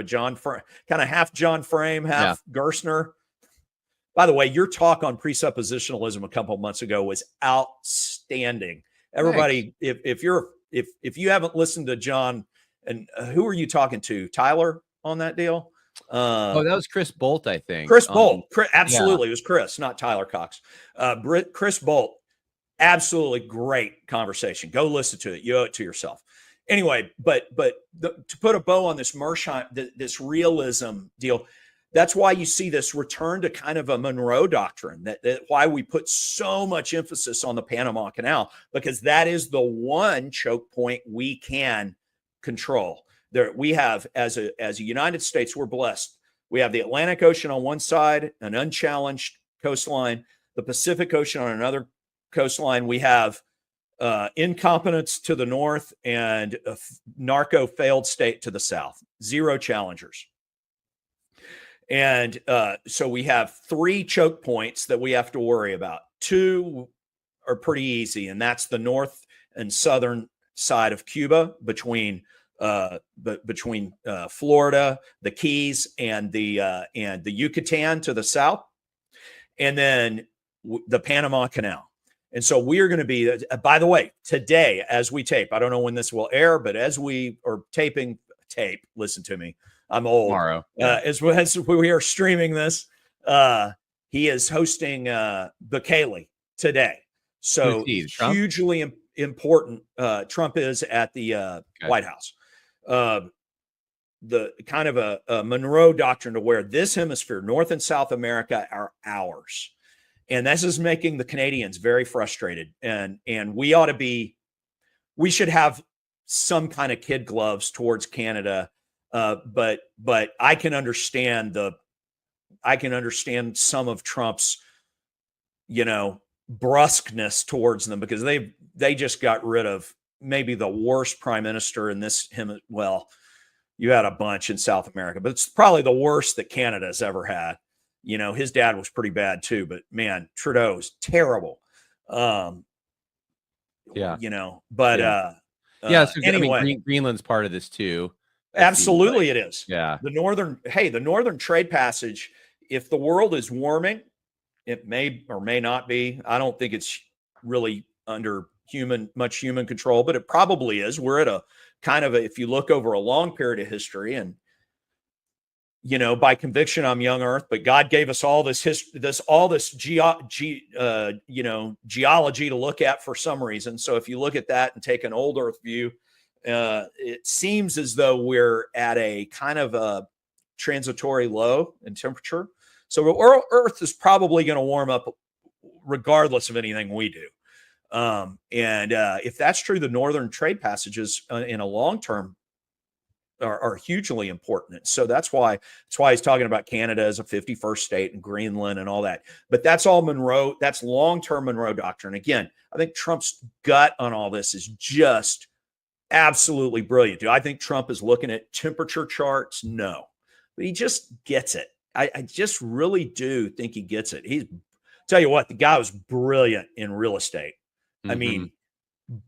half John Frame, half Gerstner. By the way, your talk on presuppositionalism a couple of months ago was outstanding. Everybody, if you haven't listened to John, and who are you talking to? Tyler on that deal? That was Chris Bolt, I think. Chris Bolt. Absolutely. It was Chris, not Tyler Cox. Chris Bolt. Absolutely great conversation. Go listen to it. You owe it to yourself. Anyway, but to put a bow on this Mersheim, this realism deal, that's why you see this return to kind of a Monroe doctrine, that why we put so much emphasis on the Panama Canal, because that is the one choke point we can control. There, we have, as a United States, we're blessed. We have the Atlantic Ocean on one side, an unchallenged coastline, the Pacific Ocean on another coastline. We have incompetence to the north and a narco failed state to the south. 0 challengers. And so we have 3 choke points that we have to worry about. 2 are pretty easy, and that's the north and southern side of Cuba between Florida, the Keys, and the Yucatan to the south, and then the Panama Canal. And so we are going to be, by the way, today as we tape, I don't know when this will air, but as we are listen to me, I'm old. Tomorrow. As we are streaming this, he is hosting Bukele today. So hugely important. Trump is at the White House. The kind of a Monroe doctrine to where this hemisphere, North and South America, are ours. And this is making the Canadians very frustrated. And we should have some kind of kid gloves towards Canada. But I can understand some of Trump's, brusqueness towards them, because they just got rid of maybe the worst prime minister in this. Well, you had a bunch in South America, but it's probably the worst that Canada's ever had. His dad was pretty bad too, but man, Trudeau's terrible. Yeah. But Yeah. Yeah. So, I mean, anyway, Greenland's part of this too. It seems like. absolutely it is. Yeah. The northern trade passage, if the world is warming, it may or may not be. I don't think it's really under much human control, but it probably is. We're at a kind of if you look over a long period of history, and by conviction, I'm young Earth, but God gave us all this geology to look at for some reason. So if you look at that and take an old Earth view, it seems as though we're at a kind of a transitory low in temperature. So Earth is probably going to warm up regardless of anything we do. And if that's true, the northern trade passages in a long term are hugely important. So that's why he's talking about Canada as a 51st state and Greenland and all that. But that's all Monroe. That's long-term Monroe doctrine. Again, I think Trump's gut on all this is just absolutely brilliant. Do I think Trump is looking at temperature charts? No, but he just gets it. I just really do think he gets it. Tell you what, the guy was brilliant in real estate. I mean,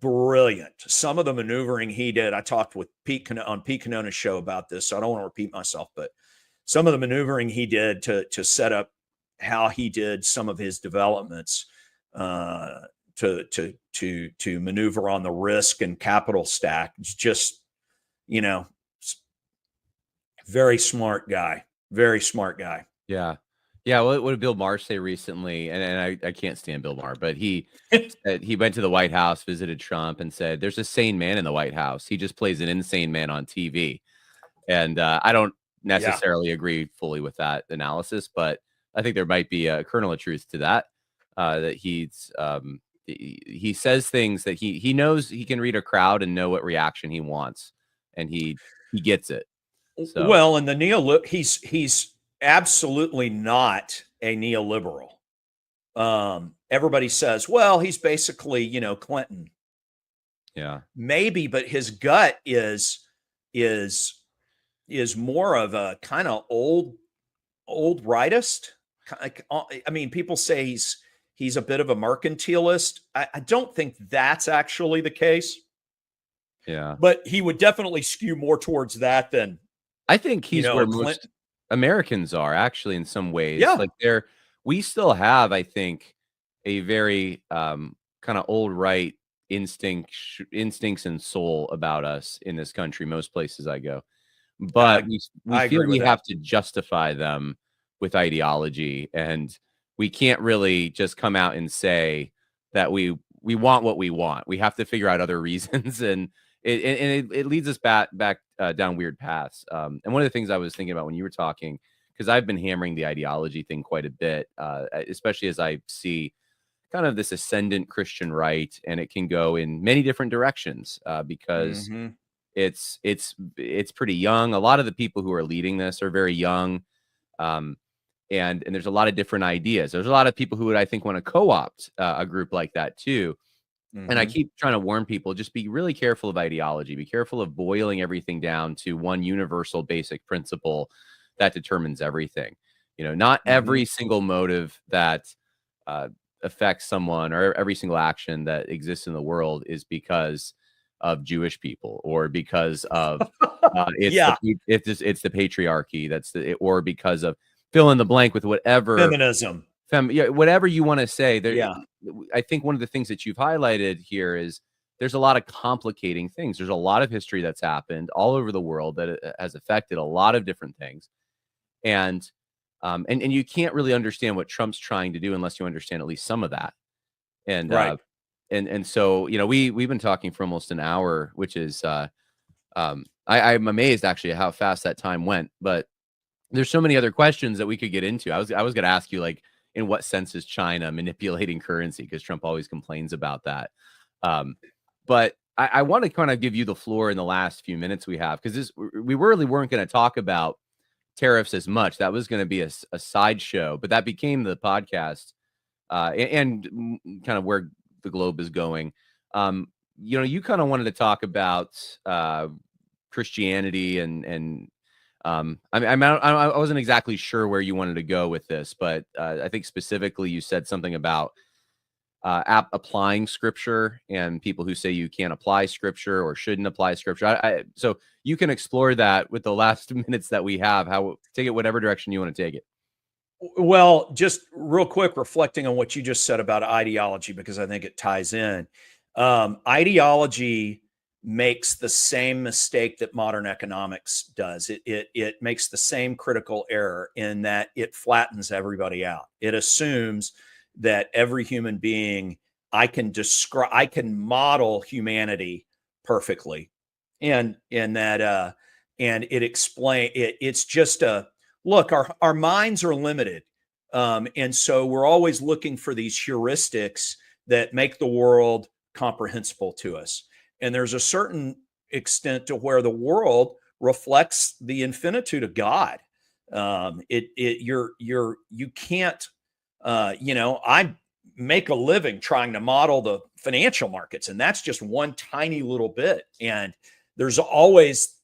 brilliant. Some of the maneuvering he did, I talked with Pete Canona's show about this, so I don't want to repeat myself, but some of the maneuvering he did to set up how he did some of his developments to maneuver on the risk and capital stack. It's just, very smart guy. Very smart guy. Yeah. Yeah. What did Bill Maher say recently? And I can't stand Bill Maher, but he said he went to the White House, visited Trump, and said, "There's a sane man in the White House. He just plays an insane man on TV." And I don't necessarily agree fully with that analysis, but I think there might be a kernel of truth to that. That he says things that he knows he can read a crowd and know what reaction he wants, and he gets it. So. Well, and he's absolutely not a neoliberal. Everybody says, well, he's basically, Clinton. Yeah, maybe, but his gut is more of a kind of old rightist. I mean, people say he's a bit of a mercantilist. I don't think that's actually the case. Yeah, but he would definitely skew more towards that than. I think he's where most Americans are, actually, in some ways. Yeah. Like we still have, I think, a very kind of old right instincts and soul about us in this country, most places I go. But we feel we have to justify them with ideology, and we can't really just come out and say that we want what we want. We have to figure out other reasons, and it leads us back down weird paths. And one of the things I was thinking about when you were talking, because I've been hammering the ideology thing quite a bit, especially as I see kind of this ascendant Christian right, and it can go in many different directions because it's pretty young. A lot of the people who are leading this are very young, and there's a lot of different ideas. There's a lot of people who would, I think, want to co-opt a group like that too. And I keep trying to warn people, just be really careful of ideology. Be careful of boiling everything down to one universal basic principle that determines everything. Not every single motive that affects someone or every single action that exists in the world is because of Jewish people or because of it's the patriarchy or because of fill in the blank with whatever feminism. Whatever you want to say. I think one of the things that you've highlighted here is there's a lot of complicating things. There's a lot of history that's happened all over the world that has affected a lot of different things. And you can't really understand what Trump's trying to do unless you understand at least some of that. And right. And so, we've been talking for almost an hour, which is I'm amazed actually at how fast that time went, but there's so many other questions that we could get into. I was going to ask you, like, in what sense is China manipulating currency? Because Trump always complains about that. But I want to kind of give you the floor in the last few minutes we have, because we really weren't going to talk about tariffs as much. That was going to be a sideshow, but that became the podcast and kind of where the globe is going. You kind of wanted to talk about Christianity and I wasn't exactly sure where you wanted to go with this, but I think specifically you said something about applying scripture and people who say you can't apply scripture or shouldn't apply scripture. So you can explore that with the last minutes that we have. How take it whatever direction you want to take it. Well, just real quick, reflecting on what you just said about ideology, because I think it ties in. Ideology makes the same mistake that modern economics does. It makes the same critical error in that it flattens everybody out. It assumes that every human being, I can model humanity perfectly, and that and it's just a look. Our minds are limited, and so we're always looking for these heuristics that make the world comprehensible to us. And there's a certain extent to where the world reflects the infinitude of God. You can't, I make a living trying to model the financial markets, and that's just one tiny little bit. And there's always,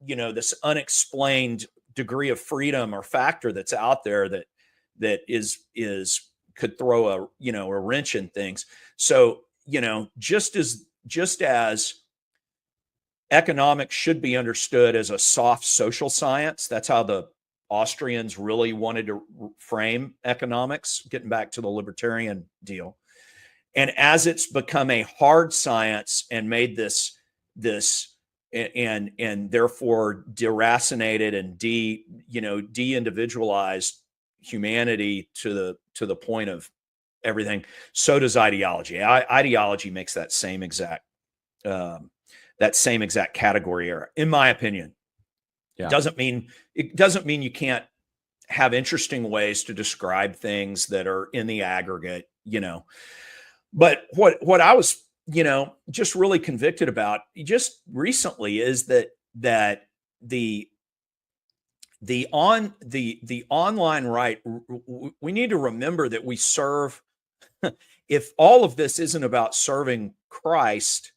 this unexplained degree of freedom or factor that's out there that could throw a wrench in things. So, just as economics should be understood as a soft social science, that's how the Austrians really wanted to frame economics, getting back to the libertarian deal. And as it's become a hard science and made this and therefore deracinated and de-individualized humanity to the point of everything, so does ideology. Ideology makes that same exact category error, in my opinion. Yeah. It doesn't mean you can't have interesting ways to describe things that are in the aggregate, But what I was, just really convicted about just recently is that the online right, we need to remember that we serve. If all of this isn't about serving Christ,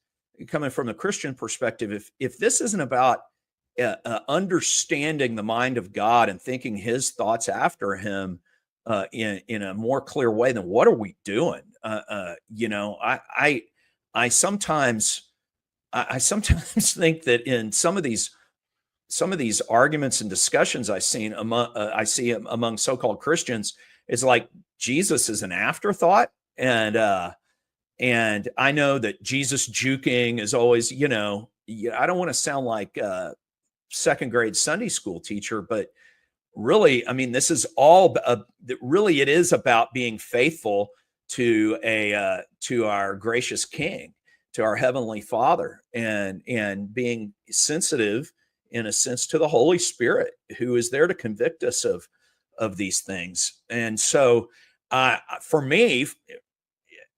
coming from the Christian perspective, if this isn't about understanding the mind of God and thinking His thoughts after Him in a more clear way, then what are we doing? I sometimes think that in some of these arguments and discussions I see among so-called Christians, it's like Jesus is an afterthought. And I know that Jesus juking is always, I don't want to sound like a second grade Sunday school teacher, but really, I mean, this is all really, it is about being faithful to our gracious King, to our Heavenly Father, and being sensitive in a sense to the Holy Spirit, who is there to convict us of these things. And so for me,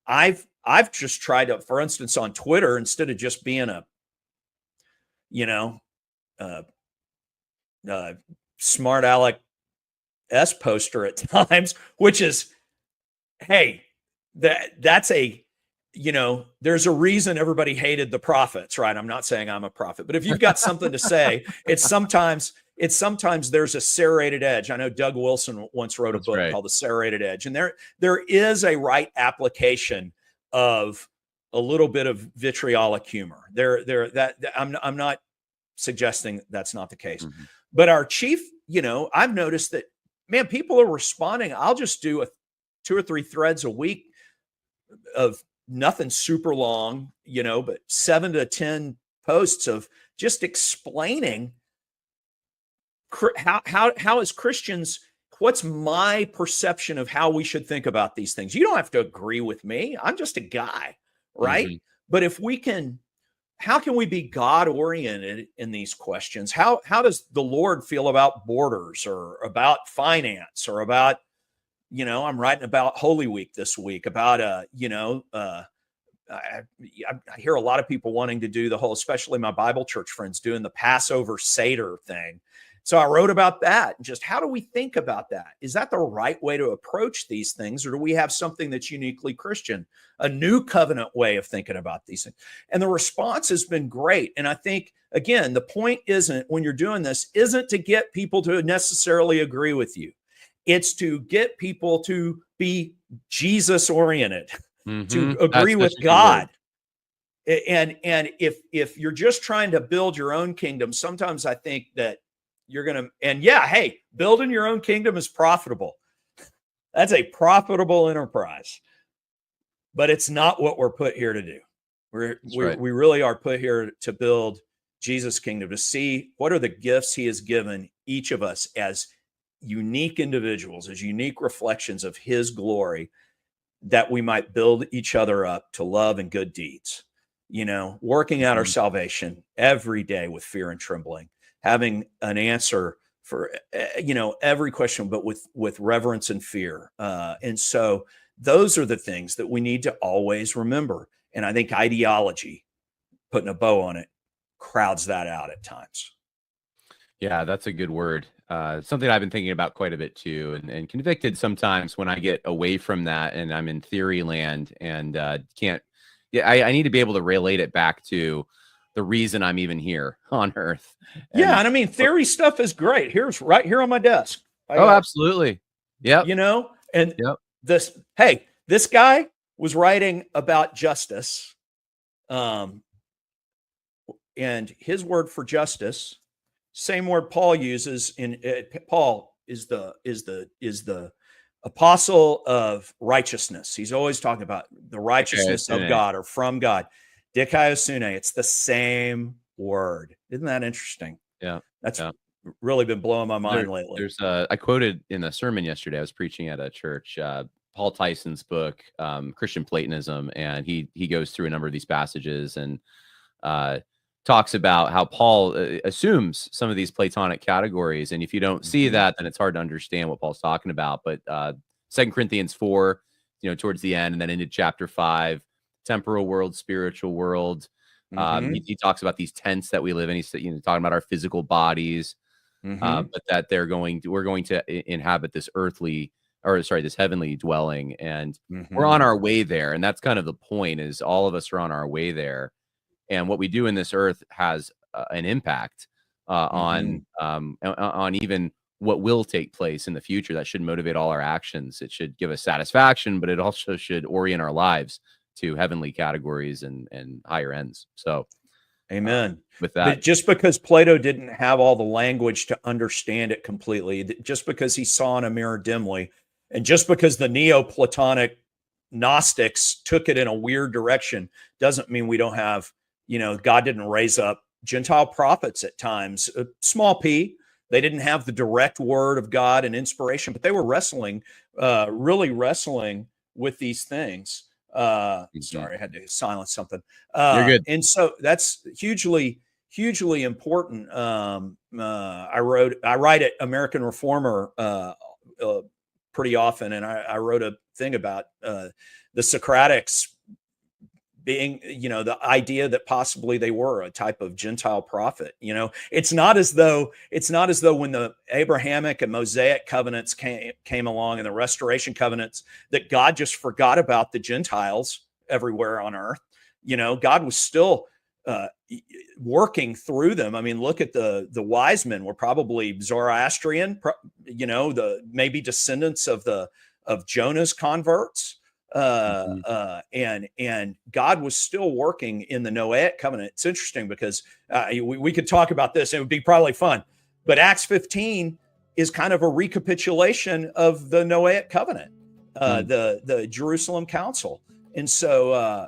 I've just tried to, for instance, on Twitter, instead of just being a smart aleck S poster at times, which is, hey, that's a, there's a reason everybody hated the prophets, right? I'm not saying I'm a prophet, but if you've got something to say, it's sometimes there's a serrated edge. I know Doug Wilson once wrote a book called The Serrated Edge, and there is a right application of a little bit of vitriolic humor. I'm not suggesting that's not the case, but our chief, I've noticed that, man, people are responding. I'll just do 2 or 3 threads a week of nothing super long, but 7 to 10 posts of just explaining how as Christians, what's my perception of how we should think about these things. You don't have to agree with me. I'm just a guy, right? But if we can, how can we be God oriented in these questions? How does the Lord feel about borders, or about finance, or about, I'm writing about Holy Week this week, about I hear a lot of people wanting to do the whole, especially my Bible church friends, doing the Passover Seder thing. So I wrote about that. Just how do we think about that? Is that the right way to approach these things? Or do we have something that's uniquely Christian, a new covenant way of thinking about these things? And the response has been great. And I think, again, the point isn't, when you're doing this, isn't to get people to necessarily agree with you. It's to get people to be Jesus oriented. to Mm-hmm. agree That's with such a good word. God. And if you're just trying to build your own kingdom, sometimes I think that you're going to, and yeah, hey, building your own kingdom is profitable. That's a profitable enterprise, but it's not what we're put here to do. That's right. We really are put here to build Jesus' kingdom, to see what are the gifts he has given each of us as unique individuals, as unique reflections of his glory, that we might build each other up to love and good deeds, working out our salvation every day with fear and trembling, having an answer for, every question, but with reverence and fear. And so those are the things that we need to always remember. And I think ideology, putting a bow on it, crowds that out at times. Yeah, that's a good word. Something I've been thinking about quite a bit too, and convicted sometimes when I get away from that and I'm in theory land and can't. Yeah, I need to be able to relate it back to the reason I'm even here on Earth. Yeah, And and I mean, theory stuff is great. Here's right here on my desk. I oh, got, absolutely. Yep. and Yep. this guy was writing about justice, and his word for justice, same word Paul uses in Paul is the apostle of righteousness. He's always talking about the righteousness of God or from God. Dikaiosune, it's the same word. Isn't that interesting? Yeah. That's really been blowing my mind lately. I quoted in a sermon yesterday. I was preaching at a church, Paul Tyson's book, Christian Platonism, and he goes through a number of these passages and talks about how Paul assumes some of these Platonic categories. And if you don't see that, then it's hard to understand what Paul's talking about. But 2 Corinthians 4, towards the end, and then into chapter 5, temporal world, spiritual world. He talks about these tents that we live in. He's talking about our physical bodies, but that we're going to inhabit this this heavenly dwelling, and we're on our way there. And that's kind of the point, is all of us are on our way there. And what we do in this earth has an impact on even what will take place in the future. That should motivate all our actions. It should give us satisfaction, but it also should orient our lives to heavenly categories and higher ends. So, amen. With that, but just because Plato didn't have all the language to understand it completely, just because he saw in a mirror dimly, and just because the Neoplatonic Gnostics took it in a weird direction, doesn't mean we don't have, God didn't raise up Gentile prophets at times, small p. They didn't have the direct word of God and inspiration, but they were really wrestling with these things. Sorry, I had to silence something. You're good. And so that's hugely important. I write at American Reformer pretty often, and I wrote a thing about the Socratics being, the idea that possibly they were a type of Gentile prophet. It's not as though when the Abrahamic and Mosaic covenants came along, and the restoration covenants, that God just forgot about the Gentiles everywhere on earth. God was still working through them. I mean, look at the wise men were probably Zoroastrian, maybe descendants of Jonah's converts. And God was still working in the Noahic covenant. It's interesting because we could talk about this. It would be probably fun, but Acts 15 is kind of a recapitulation of the Noahic covenant, the Jerusalem Council. And so,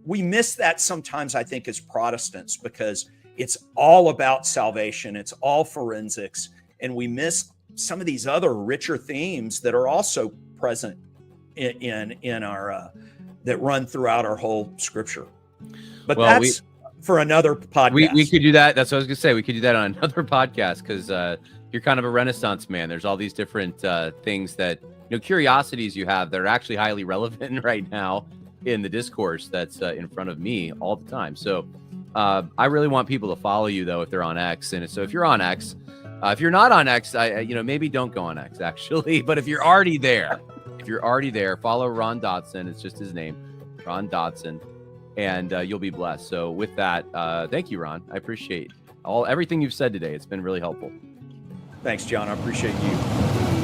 we miss that sometimes, I think, as Protestants, because it's all about salvation. It's all forensics. And we miss some of these other richer themes that are also present in our that run throughout our whole scripture. But that's for another podcast. We could do that. That's what I was gonna say. We could do that on another podcast, because you're kind of a Renaissance man. There's all these different things that, curiosities you have that are actually highly relevant right now in the discourse that's in front of me all the time. So I really want people to follow you, though, if they're on X. And so if you're on X, if you're not on X, maybe don't go on X, actually. But if you're already there, follow Ron Dodson. It's just his name, Ron Dodson, and you'll be blessed. So with that, thank you, Ron. I appreciate everything you've said today. It's been really helpful. Thanks, John. I appreciate you.